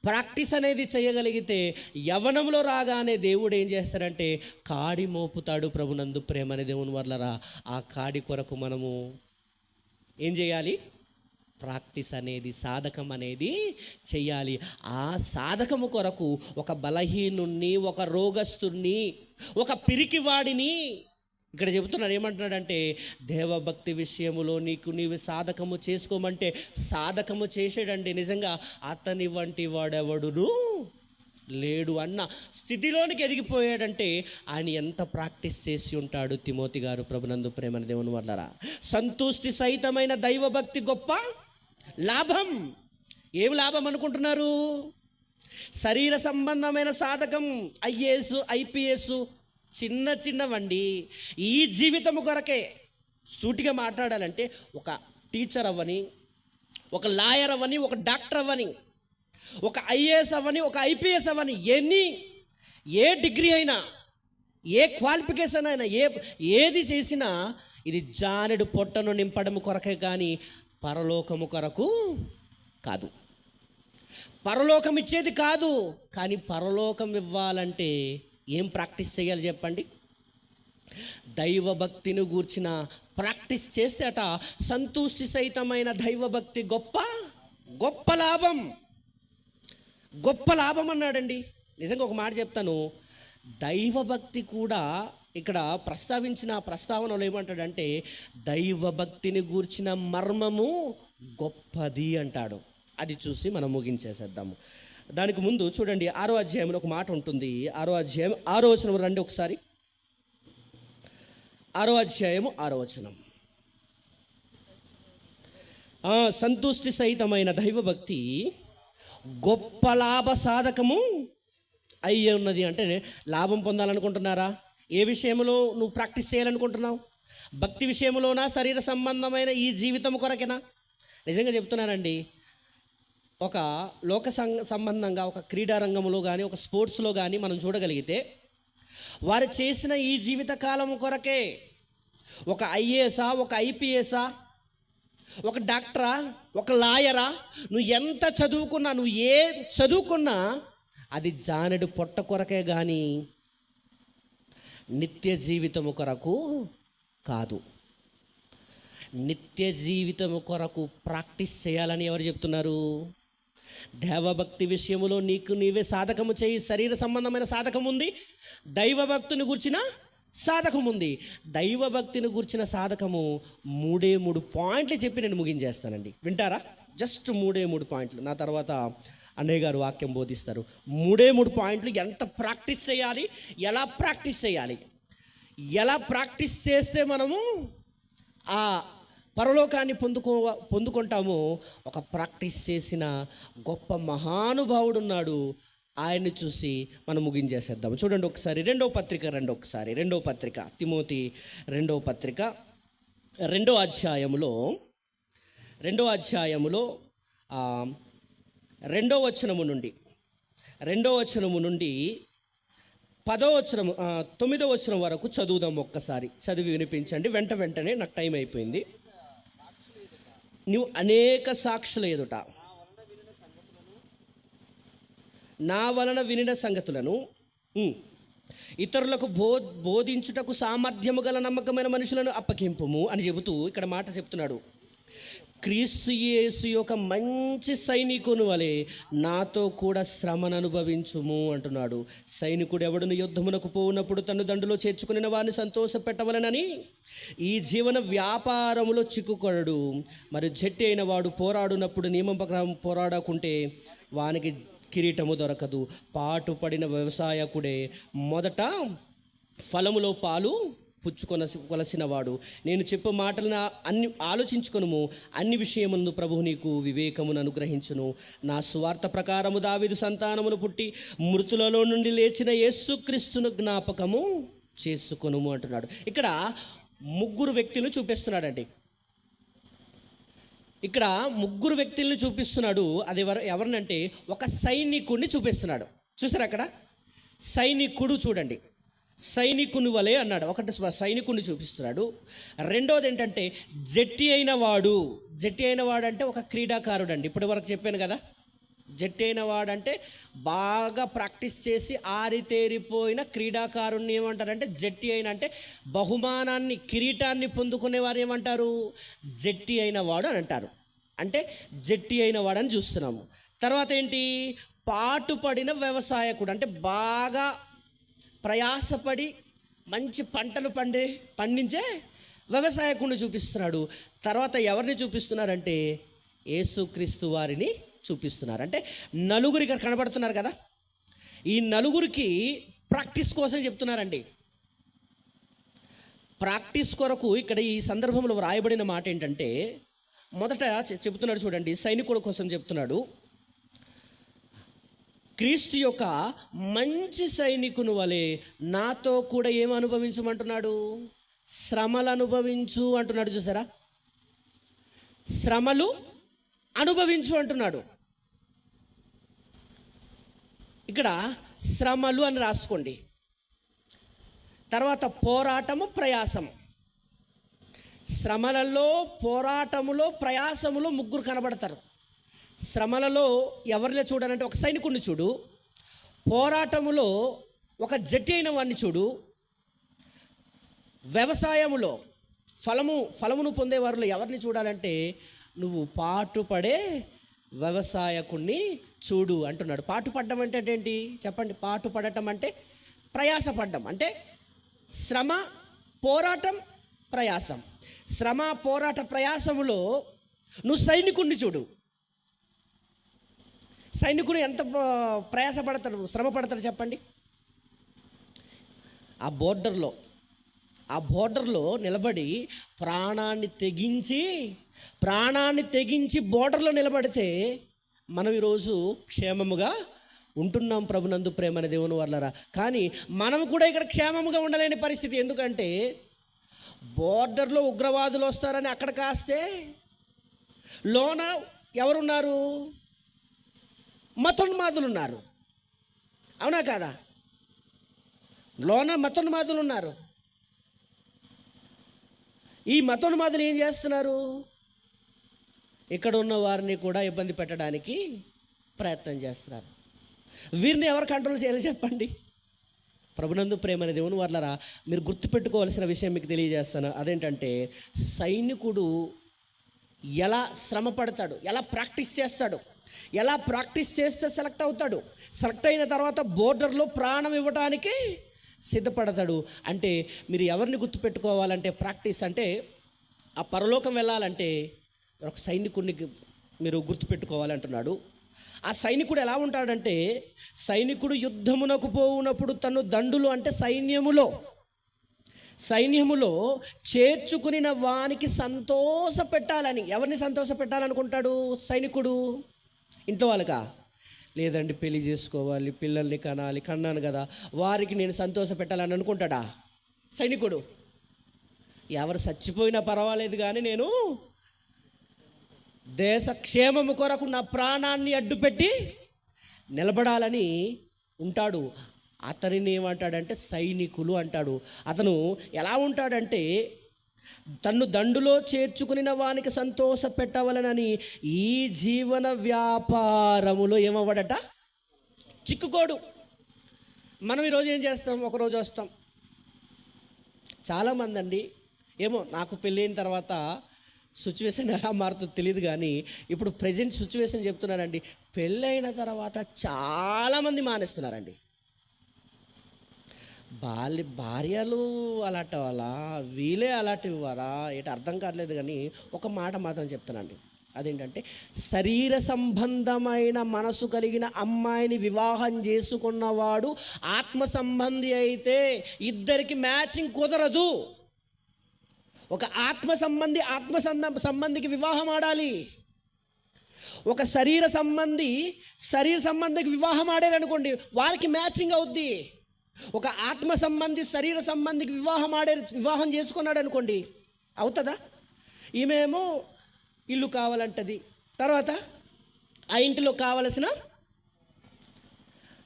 ప్రాక్టీస్ అనేది చేయగలిగితే యవ్వనంలో రాగానే దేవుడు ఏం చేస్తాడంటే కాడి మోపుతాడు. ప్రభునందు ప్రేమని దేవుని వర్లరా, ఆ కాడి కొరకు మనము ఏం చేయాలి? ప్రాక్టీస్ అనేది, సాధకం అనేది చెయ్యాలి. ఆ సాధకము కొరకు ఒక బలహీనుణ్ణి, ఒక రోగస్తుణ్ణి, ఒక పిరికివాడిని ఇక్కడ చెబుతున్నాడు. ఏమంటున్నాడంటే దేవభక్తి విషయములో నీవు సాధకము చేసుకోమంటే సాధకము చేసాడండి. నిజంగా అతని వంటి వాడెవడును లేడు అన్న స్థితిలోనికి ఎదిగిపోయాడంటే ఆయన ఎంత ప్రాక్టీస్ చేసి ఉంటాడు. తిమోతి గారు, ప్రభునందు ప్రేమని దేవుని వల్లరా, సంతుష్టి సహితమైన దైవభక్తి గొప్ప లాభం. ఏం లాభం అనుకుంటున్నారు? శరీర సంబంధమైన సాధకం, ఐఏఎస్, ఐపీఎస్ చిన్నవండి. ఈ జీవితము కొరకే సూటిగా మాట్లాడాలంటే ఒక టీచర్ అవ్వని, ఒక లాయర్ అవ్వని, ఒక డాక్టర్ అవ్వని, ఒక ఐఏఎస్ అవ్వని, ఒక ఐపీఎస్ అవ్వని, ఏ డిగ్రీ అయినా, ఏ క్వాలిఫికేషన్ అయినా, ఏది చేసినా ఇది జానెడు పొట్టను నింపడము కొరకే కానీ పరలోకము కొరకు కాదు. పరలోకం ఇచ్చేది కాదు. కానీ పరలోకం ఇవ్వాలంటే ఏం ప్రాక్టీస్ చేయాలి చెప్పండి? దైవభక్తిని గూర్చిన ప్రాక్టీస్ చేస్తే అట సంతుష్టి సహితమైన దైవభక్తి గొప్ప లాభం. గొప్ప లాభం అన్నాడండి. నిజంగా ఒక మాట చెప్తాను. దైవభక్తి కూడా ఇక్కడ ప్రస్తావించిన ప్రస్తావనలో ఏమంటాడంటే దైవభక్తిని గూర్చిన మర్మము గొప్పది అంటాడు. అది చూసి మనం ముగించేసేద్దాము. దానికి ముందు చూడండి 6వ అధ్యాయంలో ఒక మాట ఉంటుంది. 6వ అధ్యాయం 6వ వచనం రండి ఒకసారి. 6వ అధ్యాయము 6వ వచనం. సంతుష్టి సహితమైన దైవభక్తి గొప్ప లాభ సాధకము అయ్యి ఉన్నది. అంటే లాభం పొందాలనుకుంటున్నారా? ఏ విషయంలో నువ్వు ప్రాక్టీస్ చేయాలనుకుంటున్నావు? భక్తి విషయంలోనా, శరీర సంబంధమైన ఈ జీవితం కొరకేనా? నిజంగా చెప్తున్నానండి, ఒక లోక సంబంధంగా ఒక క్రీడారంగంలో కానీ ఒక స్పోర్ట్స్లో కానీ మనం చూడగలిగితే వారు చేసిన ఈ జీవిత కాలం కొరకే. ఒక ఐఏఎసా, ఒక ఐపీఎసా, ఒక డాక్టరా, ఒక లాయరా, నువ్వు ఎంత చదువుకున్నా, నువ్వు ఏ చదువుకున్నా అది జానెడు పొట్ట కొరకే కానీ నిత్య జీవితము కొరకు కాదు. నిత్య జీవితము కొరకు ప్రాక్టీస్ చేయాలని ఎవరు చెప్తున్నారు? దేవభక్తి విషయంలో నీకు నీవే సాధకము చేయి. శరీర సంబంధమైన సాధకం ఉంది, దైవభక్తిని గుర్చిన సాధకం ఉంది. దైవభక్తిని గుర్చిన సాధకము 3 పాయింట్లు చెప్పి నేను ముగించేస్తానండి. వింటారా? జస్ట్ 3 పాయింట్లు. నా తర్వాత అన్నయ్య గారు వాక్యం బోధిస్తారు. 3 పాయింట్లు. ఎంత ప్రాక్టీస్ చేయాలి, ఎలా ప్రాక్టీస్ చేయాలి, ఎలా ప్రాక్టీస్ చేస్తే మనము ఆ పరలోకాన్ని పొందుకుంటాము. ఒక ప్రాక్టీస్ చేసిన గొప్ప మహానుభావుడు ఉన్నాడు. ఆయన్ని చూసి మనం ముగించేసేద్దాం. చూడండి ఒకసారి రెండవ పత్రిక తిమోతి 2వ పత్రిక 2వ అధ్యాయములో 2వ వచనము నుండి 10వ వచనము 9వ వచనం వరకు చదువుదాం. ఒక్కసారి చదివి వినిపించండి. వెంటనే నాకు టైం అయిపోయింది. నువ్వు అనేక సాక్షుల ఎదుట నా వలన వినిన సంగతులను ఇతరులకు బోధించుటకు సామర్థ్యము గల నమ్మకమైన మనుషులను అప్పగింపుము అని చెబుతూ ఇక్కడ మాట చెప్తున్నాడు. క్రీస్తు యేసు యొక్క మంచి సైనికుని వలె నాతో కూడా శ్రమను అనుభవించుము అంటున్నాడు. సైనికుడు ఎవడును యుద్ధమునకు పోవునప్పుడు తను దండులో చేర్చుకుని వారిని సంతోష పెట్టవలనని ఈ జీవన వ్యాపారములో చిక్కుకొనడు. మరి జట్టి అయిన వాడు పోరాడునప్పుడు నియమం ప్రకారం పోరాడకుంటే వానికి కిరీటము దొరకదు. పాటుపడిన వ్యవసాయకుడే మొదట ఫలములో పాలు పుచ్చుకొనవలసిన వాడు. నేను చెప్పే మాటలను అన్ని ఆలోచించుకొనుము. అన్ని విషయములను ప్రభువు నీకు వివేకమును అనుగ్రహించును. నా సువార్త ప్రకారము దావీదు సంతానమును పుట్టి మృతులలో నుండి లేచిన యేసుక్రీస్తును జ్ఞాపకము చేసుకొనుము అంటున్నాడు. ఇక్కడ 3 వ్యక్తులను చూపిస్తున్నాడండి. ఇక్కడ 3 వ్యక్తులను చూపిస్తున్నాడు. అది ఎవరినంటే ఒక సైనికుడిని చూపిస్తున్నాడు. చూసారు అక్కడ సైనికుడు, చూడండి సైనికుని వలె అన్నాడు. ఒకటి సైనికుడిని చూపిస్తున్నాడు. రెండోది ఏంటంటే జట్టి అయిన వాడు అంటే ఒక క్రీడాకారుడు అండి. ఇప్పటి వరకు చెప్పాను కదా, జట్టి అయిన వాడంటే బాగా ప్రాక్టీస్ చేసి ఆరితేరిపోయిన క్రీడాకారుణ్ణి ఏమంటారంటే జట్టి అయిన, అంటే బహుమానాన్ని కిరీటాన్ని పొందుకునే వారు ఏమంటారు? జట్టి అయిన వాడు అని అంటారు. అంటే జట్టి అయిన వాడని చూస్తున్నాము. తర్వాత ఏంటి? పాటుపడిన వ్యవసాయకుడు, అంటే బాగా ప్రయాసపడి మంచి పంటలు పండించే వ్యవసాయకుడిని చూపిస్తున్నాడు. తర్వాత ఎవరిని చూపిస్తున్నారంటే యేసుక్రీస్తు వారిని చూపిస్తున్నారు. అంటే నలుగురు ఇక్కడ కనబడుతున్నారు కదా, ఈ నలుగురికి ప్రాక్టీస్ కోసం చెప్తున్నారండి. ప్రాక్టీస్ కొరకు ఇక్కడ ఈ సందర్భంలో వ్రాయబడిన మాట ఏంటంటే, మొదట చెప్తున్నాడు చూడండి, సైనికుడు కోసం చెప్తున్నాడు. క్రీస్తు యొక్క మంచి సైనికుని వలె నాతో కూడా ఏం అనుభవించమంటున్నాడు? శ్రమలు అనుభవించు అంటున్నాడు. చూసారా, శ్రమలు అనుభవించు అంటున్నాడు. ఇక్కడ శ్రమలు అని రాసుకోండి. తర్వాత పోరాటము, ప్రయాసము. శ్రమలలో, పోరాటములో, ప్రయాసములో 3 కనబడతారు. శ్రమలలో ఎవరిలో చూడాలంటే ఒక సైనికుడిని చూడు, పోరాటములో ఒక జట్టి అయిన వాడిని చూడు, వ్యవసాయములో ఫలమును పొందేవారిలో ఎవరిని చూడాలంటే నువ్వు పాటుపడే వ్యవసాయకుడిని చూడు అంటున్నాడు. పాటుపడడం అంటే ఏంటి చెప్పండి? పాటుపడటం అంటే ప్రయాసపడ్డం, అంటే శ్రమ, పోరాటం, ప్రయాసం. శ్రమ, పోరాట, ప్రయాసములో నువ్వు సైనికుడిని చూడు. సైనికుడు ఎంత ప్రయాసపడతాడు, శ్రమ పడతాడు చెప్పండి. ఆ బోర్డర్లో నిలబడి ప్రాణాన్ని తెగించి బోర్డర్లో నిలబడితే మనం ఈరోజు క్షేమముగా ఉంటున్నాం ప్రభునందు ప్రేమని దేవుని వర్లరా. కానీ మనం కూడా ఇక్కడ క్షేమముగా ఉండలేని పరిస్థితి. ఎందుకంటే బోర్డర్లో ఉగ్రవాదులు వస్తారని అక్కడ కాస్తే లోన ఎవరున్నారు? మతోన్మాదులు ఉన్నారు. అవునా కాదా? లోన మతోన్మాదులు ఉన్నారు. ఈ మతోన్మాదులు ఏం చేస్తున్నారు? ఇక్కడ ఉన్న వారిని కూడా ఇబ్బంది పెట్టడానికి ప్రయత్నం చేస్తున్నారు. వీరిని ఎవరు కంట్రోల్ చేయాలి చెప్పండి? ప్రభునందు ప్రేమని దేవుని వర్లరా, మీరు గుర్తుపెట్టుకోవాల్సిన విషయం మీకు తెలియజేస్తాను. అదేంటంటే సైనికుడు ఎలా శ్రమ పడతాడు, ఎలా ప్రాక్టీస్ చేస్తాడు, ఎలా ప్రాక్టీస్ చేస్తే సెలెక్ట్ అవుతాడు, సెలెక్ట్ అయిన తర్వాత బోర్డర్లో ప్రాణం ఇవ్వడానికి సిద్ధపడతాడు. అంటే మీరు ఎవరిని గుర్తుపెట్టుకోవాలంటే, ప్రాక్టీస్ అంటే ఆ పరలోకం వెళ్ళాలంటే ఒక సైనికుడిని మీరు గుర్తుపెట్టుకోవాలంటున్నాడు. ఆ సైనికుడు ఎలా ఉంటాడంటే, సైనికుడు యుద్ధమునకు పోవునప్పుడు తను దండులు అంటే సైన్యములో చేర్చుకుని వానికి సంతోష పెట్టాలని. ఎవరిని సంతోష పెట్టాలనుకుంటాడు సైనికుడు? ఇంట్లో వాళ్ళకా? లేదండి, పెళ్లి చేసుకోవాలి, పిల్లల్ని కనాలి, కన్నాను కదా, వారికి నేను సంతోష పెట్టాలని అనుకుంటాడా సైనికుడు? ఎవరు చచ్చిపోయినా పర్వాలేదు కానీ నేను దేశ క్షేమము కొరకు నా ప్రాణాన్ని అడ్డుపెట్టి నిలబడాలని ఉంటాడు. అతనిని ఏమంటాడంటే సైనికులు అంటాడు. అతను ఎలా ఉంటాడంటే, తన్ను దండులో చేర్చుకుని వానికి సంతోష పెట్టవలనని ఈ జీవన వ్యాపారములో ఏమవ్వడట, చిక్కుకోడు. మనం ఈరోజు ఏం చేస్తాం? ఒకరోజు వస్తాం. చాలామంది అండి, ఏమో నాకు పెళ్ళైన తర్వాత సిచ్యువేషన్ ఎలా మారుతుందో తెలియదు కానీ ఇప్పుడు ప్రజెంట్ సిచ్యువేషన్ చెప్తున్నానండి. పెళ్ళైన తర్వాత చాలామంది మానేస్తున్నారండి. భార్యలు అలాంటి వాళ్ళ, వీళ్ళే అలాంటివి వారా ఏంటి అర్థం కావట్లేదు. కానీ ఒక మాట మాత్రం చెప్తానండి. అదేంటంటే, శరీర సంబంధమైన మనసు కలిగిన అమ్మాయిని వివాహం చేసుకున్నవాడు ఆత్మ సంబంధి అయితే ఇద్దరికి మ్యాచింగ్ కుదరదు. ఒక ఆత్మ సంబంధికి వివాహం ఆడాలి. ఒక శరీర సంబంధికి వివాహం ఆడారనుకోండి, వారికి మ్యాచింగ్ అవుద్ది. ఒక ఆత్మ సంబంధి శరీర సంబంధికి వివాహం చేసుకున్నాడు అనుకోండి, అవుతుందా? ఈమెమో ఇల్లు కావాలంటది, తర్వాత ఆ ఇంటిలో కావలసిన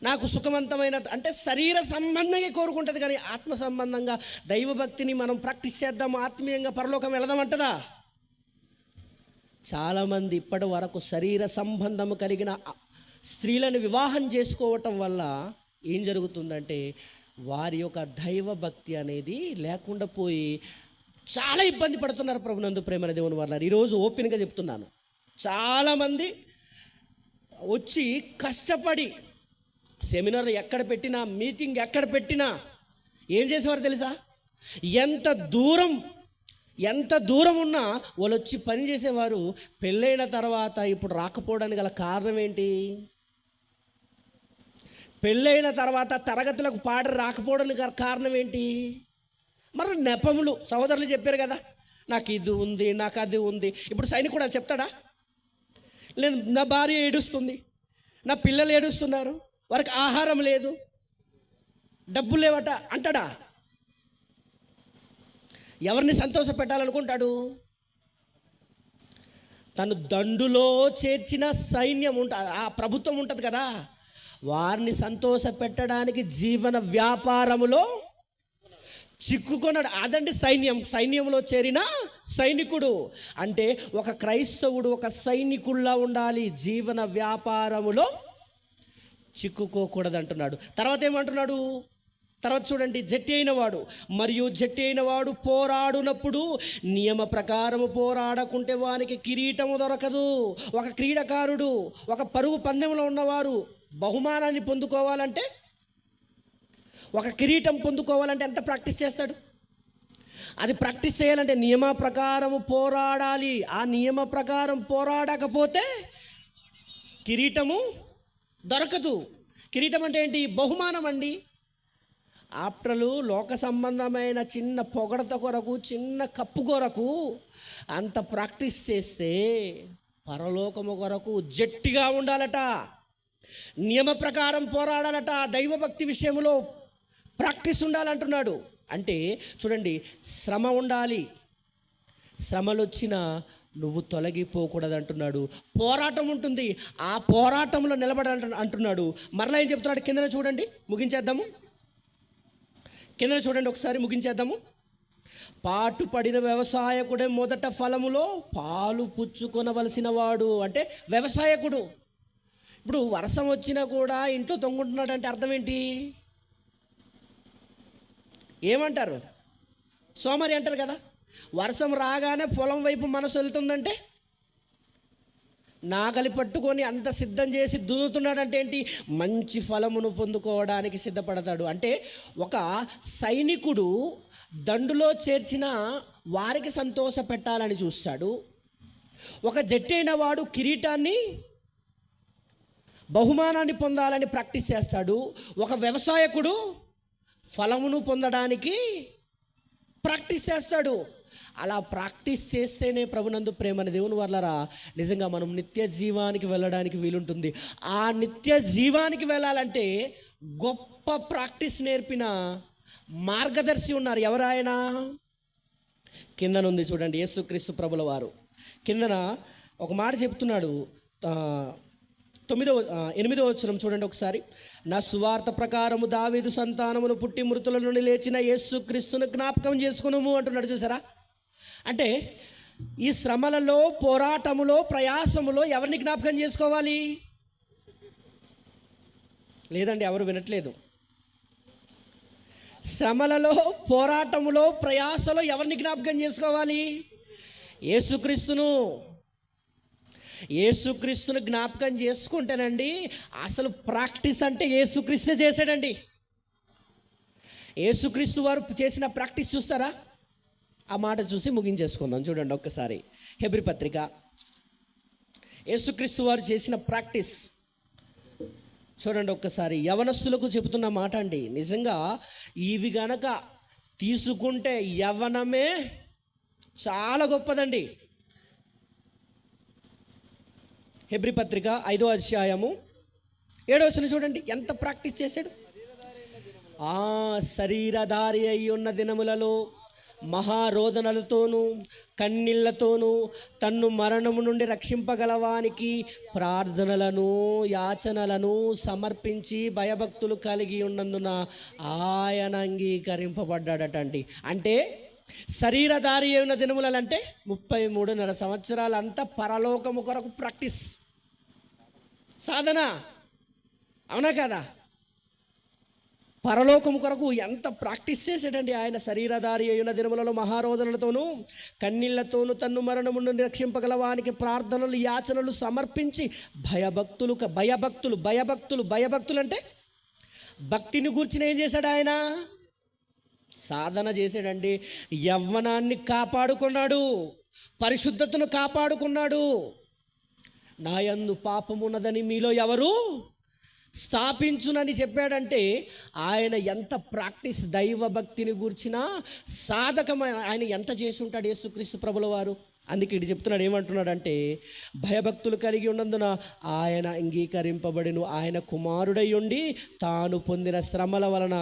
నాకు సుఖవంతమైన అంటే శరీర సంబంధంగా కోరుకుంటుంది. కానీ ఆత్మ సంబంధంగా దైవభక్తిని మనం ప్రాక్టీస్ చేద్దాము, ఆత్మీయంగా పరలోకం వెళదామంటదా? చాలామంది ఇప్పటి వరకు శరీర సంబంధము కలిగిన స్త్రీలను వివాహం చేసుకోవటం వల్ల ఏం జరుగుతుందంటే, వారి యొక్క దైవభక్తి అనేది లేకుండా పోయి చాలా ఇబ్బంది పడుతున్నారు. ప్రభునందు ప్రేమల దేవుని వల్ల ఈరోజు ఓపెన్గా చెప్తున్నాను. చాలామంది వచ్చి కష్టపడి సెమినార్ ఎక్కడ పెట్టినా, మీటింగ్ ఎక్కడ పెట్టినా ఏం చేసేవారు తెలుసా? ఎంత దూరం ఉన్నా వాళ్ళు వచ్చి పని చేసేవారు. పెళ్ళైన తర్వాత ఇప్పుడు రాకపోవడానికి గల కారణం ఏంటి? పెళ్ళైన తర్వాత తరగతులకు రాకపోవడానికి కారణం ఏంటి? మరి నెపములు. సహోదరులు చెప్పారు కదా, నాకు ఇది ఉంది, నాకు అది ఉంది. ఇప్పుడు సైనికుడు అది చెప్తాడా? లేదు, నా భార్య ఏడుస్తుంది, నా పిల్లలు ఏడుస్తున్నారు, వారికి ఆహారం లేదు, డబ్బు లేవట అంటాడా? ఎవరిని సంతోష పెట్టాలనుకుంటాడు? తను దండులో చేర్చిన సైన్యం ఆ ప్రభుత్వం ఉంటుంది కదా, వారిని సంతోష పెట్టడానికి జీవన వ్యాపారములో చిక్కుకున్నాడు. అదండి సైన్యంలో చేరిన సైనికుడు అంటే. ఒక క్రైస్తవుడు ఒక సైనికుల్లా ఉండాలి, జీవన వ్యాపారములో చిక్కుకోకూడదు అంటున్నాడు. తర్వాత ఏమంటున్నాడు? తర్వాత చూడండి, జట్టి అయిన వాడు పోరాడునప్పుడు నియమ ప్రకారము పోరాడకుంటే వానికి కిరీటము దొరకదు. ఒక క్రీడాకారుడు, ఒక పరుగు పందెంలో ఉన్నవారు బహుమానాన్ని పొందుకోవాలంటే, ఒక కిరీటం పొందుకోవాలంటే ఎంత ప్రాక్టీస్ చేస్తాడు? అది ప్రాక్టీస్ చేయాలంటే నియమ ప్రకారము పోరాడాలి. ఆ నియమ ప్రకారం పోరాడకపోతే కిరీటము దొరకదు. కిరీటం అంటే ఏంటి? బహుమానం అండి. ఆప్టలు లోక సంబంధమైన చిన్న పొగడత కొరకు, చిన్న కప్పు కొరకు అంత ప్రాక్టీస్ చేస్తే పరలోకము కొరకు జట్టిగా ఉండాలట, నియమ ప్రకారం పోరాడాలట, దైవభక్తి విషయంలో ప్రాక్టీస్ ఉండాలంటున్నాడు. అంటే చూడండి, శ్రమ ఉండాలి, శ్రమలు వచ్చినా నువ్వు తొలగిపోకూడదు అంటున్నాడు. పోరాటం ఉంటుంది, ఆ పోరాటంలో నిలబడాలి అంటున్నాడు. మరలా ఏం చెప్తున్నాడు? కిందన చూడండి, ముగించేద్దాము. కిందన చూడండి ఒకసారి, ముగించేద్దాము. పాటుపడిన వ్యవసాయకుడే మొదట ఫలములో పాలు పుచ్చుకొనవలసిన వాడు. అంటే వ్యవసాయకుడు ఇప్పుడు వర్షం వచ్చినా కూడా ఇంట్లో తొంగుంటున్నాడు అంటే అర్థం ఏంటి? ఏమంటారు? సోమరి అంటారు కదా. వర్షం రాగానే పొలం వైపు మనసు వెళ్తుందంటే, నాగలి పట్టుకొని అంత సిద్ధం చేసి దున్నుతున్నాడంటే ఏంటి? మంచి ఫలమును పొందుకోవడానికి సిద్ధపడతాడు. అంటే ఒక సైనికుడు దండులో చేర్చిన వారికి సంతోష పెట్టాలని చూస్తాడు. ఒక జట్టైన వాడు కిరీటాన్ని, బహుమానాన్ని పొందాలని ప్రాక్టీస్ చేస్తాడు. ఒక వ్యవసాయకుడు ఫలమును పొందడానికి ప్రాక్టీస్ చేస్తాడు. అలా ప్రాక్టీస్ చేస్తేనే ప్రభునందు ప్రేమని దేవుని వల్లరా నిజంగా మనం నిత్య జీవానికి వెళ్ళడానికి వీలుంటుంది. ఆ నిత్య జీవానికి వెళ్ళాలంటే గొప్ప ప్రాక్టీస్ నేర్పిన మార్గదర్శి ఉన్నారు. ఎవరాయన? కిందనుంది చూడండి, యేసుక్రీస్తు ప్రభుల వారు. కిందన ఒక మాట చెప్తున్నాడు, 8వ వచనం చూడండి ఒకసారి. నా సువార్త ప్రకారము దావీదు సంతానమును పుట్టి మృతుల నుండి లేచిన యేసుక్రీస్తును జ్ఞాపకం చేసుకునుము అంటున్నాడు. చూసారా? అంటే ఈ శ్రమలలో, పోరాటములో, ప్రయాసములో ఎవరిని జ్ఞాపకం చేసుకోవాలి? లేదండి, ఎవరు వినట్లేదు. శ్రమలలో, పోరాటములో, ప్రయాసలో ఎవరిని జ్ఞాపకం చేసుకోవాలి? యేసుక్రీస్తును. యేసుక్రీస్తును జ్ఞాపకం చేసుకుంటేనండి అసలు ప్రాక్టీస్ అంటే యేసుక్రీస్తే చేశాడండి. యేసుక్రీస్తు వారు చేసిన ప్రాక్టీస్ చూస్తారా? ఆ మాట చూసి ముగించేసుకుందాం. చూడండి ఒక్కసారి హెబ్రీ పత్రిక. యేసుక్రీస్తు వారు చేసిన ప్రాక్టీస్ చూడండి ఒక్కసారి. యవనస్తులకు చెబుతున్న మాట అండి. నిజంగా ఇవి గనక తీసుకుంటే యవనమే చాలా గొప్పదండి. హెబ్రీ పత్రిక 5వ అధ్యాయము 7వ వచనం చూడండి, ఎంత ప్రాక్టీస్ చేశాడు. శరీరధారి అయి ఉన్న దినములలో మహారోదనలతోనూ కన్నీళ్లతోనూ తన్ను మరణము నుండి రక్షింపగలవానికి ప్రార్థనలను, యాచనలను సమర్పించి భయభక్తులు కలిగి ఉన్నందున ఆయన అంగీకరింపబడ్డాడటండి. అంటే శరీరధారి అయిన దినములంటే 33.5 సంవత్సరాలంతా పరలోకము కొరకు ప్రాక్టీస్, సాధన. అవునా కదా? పరలోకము కొరకు ఎంత ప్రాక్టీస్ చేశాడండి ఆయన. శరీరధారి అయిన దినములలో మహారోదనలతోనూ కన్నీళ్లతోనూ తన్ను మరణము నుండి రక్షింపగలవానికి ప్రార్థనలు, యాచనలు సమర్పించి భయభక్తులు అంటే భక్తిని గూర్చిన ఏం చేశాడు ఆయన? సాధన చేశాడండి. యవ్వనాన్ని కాపాడుకున్నాడు, పరిశుద్ధతను కాపాడుకున్నాడు. నా యందు పాపమున్నదని మీలో ఎవరు స్థాపించునని చెప్పాడంటే ఆయన ఎంత ప్రాక్టీస్, దైవ భక్తిని గూర్చిన సాధకమైన ఆయన ఎంత చేసి ఉంటాడు యేసుక్రీస్తు ప్రభుల వారు. అందుకే ఇటు చెప్తున్నాడు, ఏమంటున్నాడంటే భయభక్తులు కలిగి ఉన్నందున ఆయన అంగీకరింపబడిను. ఆయన కుమారుడై ఉండి తాను పొందిన శ్రమల వలన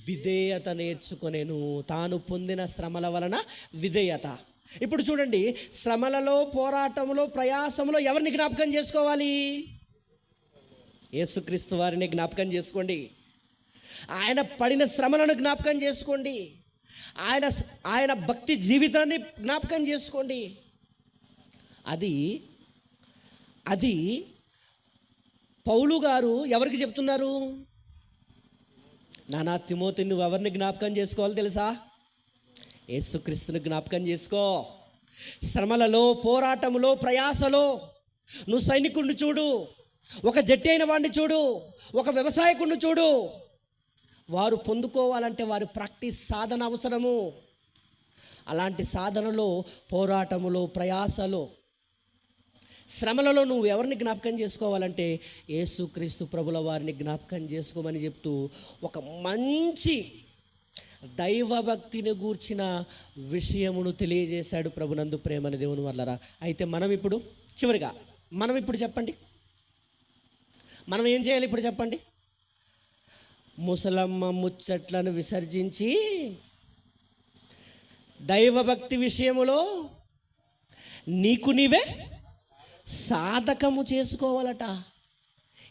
విధేయత నేర్చుకొనేను. తాను పొందిన శ్రమల వలన విధేయత. ఇప్పుడు చూడండి, శ్రమలలో, పోరాటంలో, ప్రయాసంలో ఎవరిని జ్ఞాపకం చేసుకోవాలి? యేసుక్రీస్తు వారిని జ్ఞాపకం చేసుకోండి. ఆయన పడిన శ్రమలను జ్ఞాపకం చేసుకోండి. ఆయన భక్తి జీవితాన్ని జ్ఞాపకం చేసుకోండి. అది పౌలు గారు ఎవరికి చెప్తున్నారు? నానా తిమోతి, నువ్వు ఎవరిని జ్ఞాపకం చేసుకోవాలి తెలుసా? యేసుక్రీస్తుని జ్ఞాపకం చేసుకో. శ్రమలలో, పోరాటములో, ప్రయాసలో నువ్వు సైనికుడిని చూడు, ఒక జట్టి అయిన వాడిని చూడు, ఒక వ్యవసాయకుడిని చూడు. వారు పొందుకోవాలంటే వారి ప్రాక్టీస్, సాధన అవసరము. అలాంటి సాధనలో, పోరాటములో, ప్రయాసలో శ్రమలలో నువ్వు ఎవరిని జ్ఞాపకం చేసుకోవాలంటే యేసుక్రీస్తు ప్రభుల వారిని జ్ఞాపకం చేసుకోమని చెప్తూ ఒక మంచి దైవభక్తిని గూర్చిన విషయమును తెలియజేశాడు ప్రభునందు ప్రేమని దేవుని వల్లరా. అయితే మనం ఇప్పుడు చివరిగా చెప్పండి, మనం ఏం చేయాలి ఇప్పుడు చెప్పండి? ముసలమ్మ ముచ్చట్లను విసర్జించి దైవభక్తి విషయములో నీకు నీవే సాధకము చేసుకోవాలట.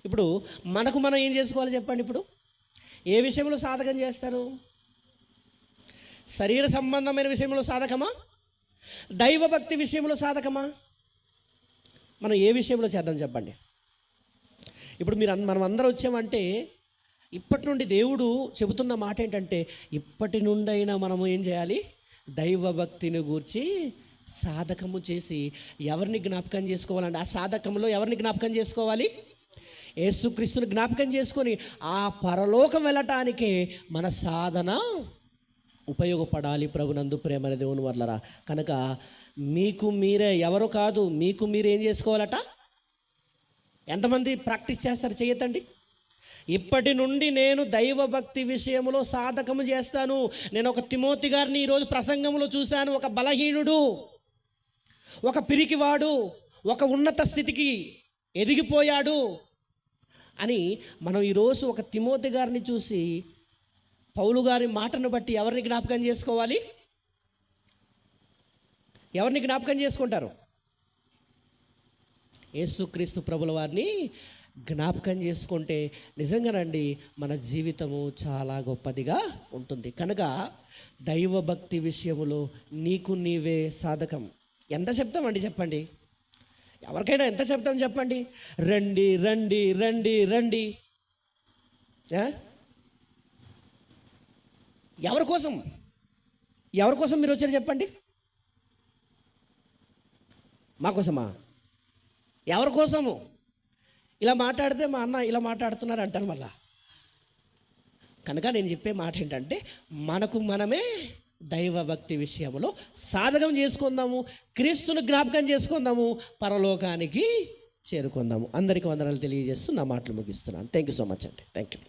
ఇప్పుడు మనం ఏం చేసుకోవాలి చెప్పండి? ఇప్పుడు ఏ విషయంలో సాధకం చేస్తారు? శరీర సంబంధమైన విషయంలో సాధకమా? దైవభక్తి విషయంలో సాధకమా? మనం ఏ విషయంలో చేద్దాం చెప్పండి? ఇప్పుడు మనం అందరూ వచ్చామంటే ఇప్పటి నుండి దేవుడు చెబుతున్న మాట ఏంటంటే, ఇప్పటి నుండైనా మనము ఏం చేయాలి? దైవభక్తిని గూర్చి సాధకము చేసి ఎవరిని జ్ఞాపకం చేసుకోవాలంటే, ఆ సాధకంలో ఎవరిని జ్ఞాపకం చేసుకోవాలి? యేసుక్రీస్తుని జ్ఞాపకం చేసుకొని ఆ పరలోకం వెళ్ళటానికే మన సాధన ఉపయోగపడాలి. ప్రభునందు ప్రేమని దేవుని వర్లరా. కనుక మీకు మీరే ఎవరు కాదు, మీకు మీరు ఏం చేసుకోవాలట? ఎంతమంది ప్రాక్టీస్ చేస్తారు? చేయొద్దండి. ఇప్పటి నుండి నేను దైవభక్తి విషయంలో సాధకము చేస్తాను. నేను ఒక తిమోతి గారిని ఈరోజు ప్రసంగంలో చూశాను. ఒక బలహీనుడు, ఒక పిరికివాడు, ఒక ఉన్నత స్థితికి ఎదిగిపోయాడు అని మనం ఈరోజు ఒక తిమోతి గారిని చూసి పౌలు గారి మాటను బట్టి ఎవరిని జ్ఞాపకం చేసుకోవాలి? ఎవరిని జ్ఞాపకం చేసుకుంటారు? యేసుక్రీస్తు ప్రభుల వారిని జ్ఞాపకం చేసుకుంటే నిజంగానండి మన జీవితము చాలా గొప్పదిగా ఉంటుంది. కనుక దైవభక్తి విషయంలో నీకు నీవే సాధకం. ఎంత చెప్తామండి చెప్పండి? ఎవరికైనా ఎంత చెప్తాం చెప్పండి? రండి రండి రండి రండి. ఎవరి కోసం మీరు వచ్చారు చెప్పండి? మా కోసమా? ఎవరి కోసము? ఇలా మాట్లాడితే మా అన్న ఇలా మాట్లాడుతున్నారు అంటారు మళ్ళా. కనుక నేను చెప్పే మాట ఏంటంటే, మనకు మనమే దైవభక్తి విషయంలో సాధకం చేసుకుందాము, క్రీస్తును జ్ఞాపకం చేసుకుందాము, పరలోకానికి చేరుకుందాము. అందరికీ వందనాలు తెలియజేస్తూ నా మాటలు ముగిస్తున్నాను. థ్యాంక్ యూ సో మచ్ అండి. Thank you.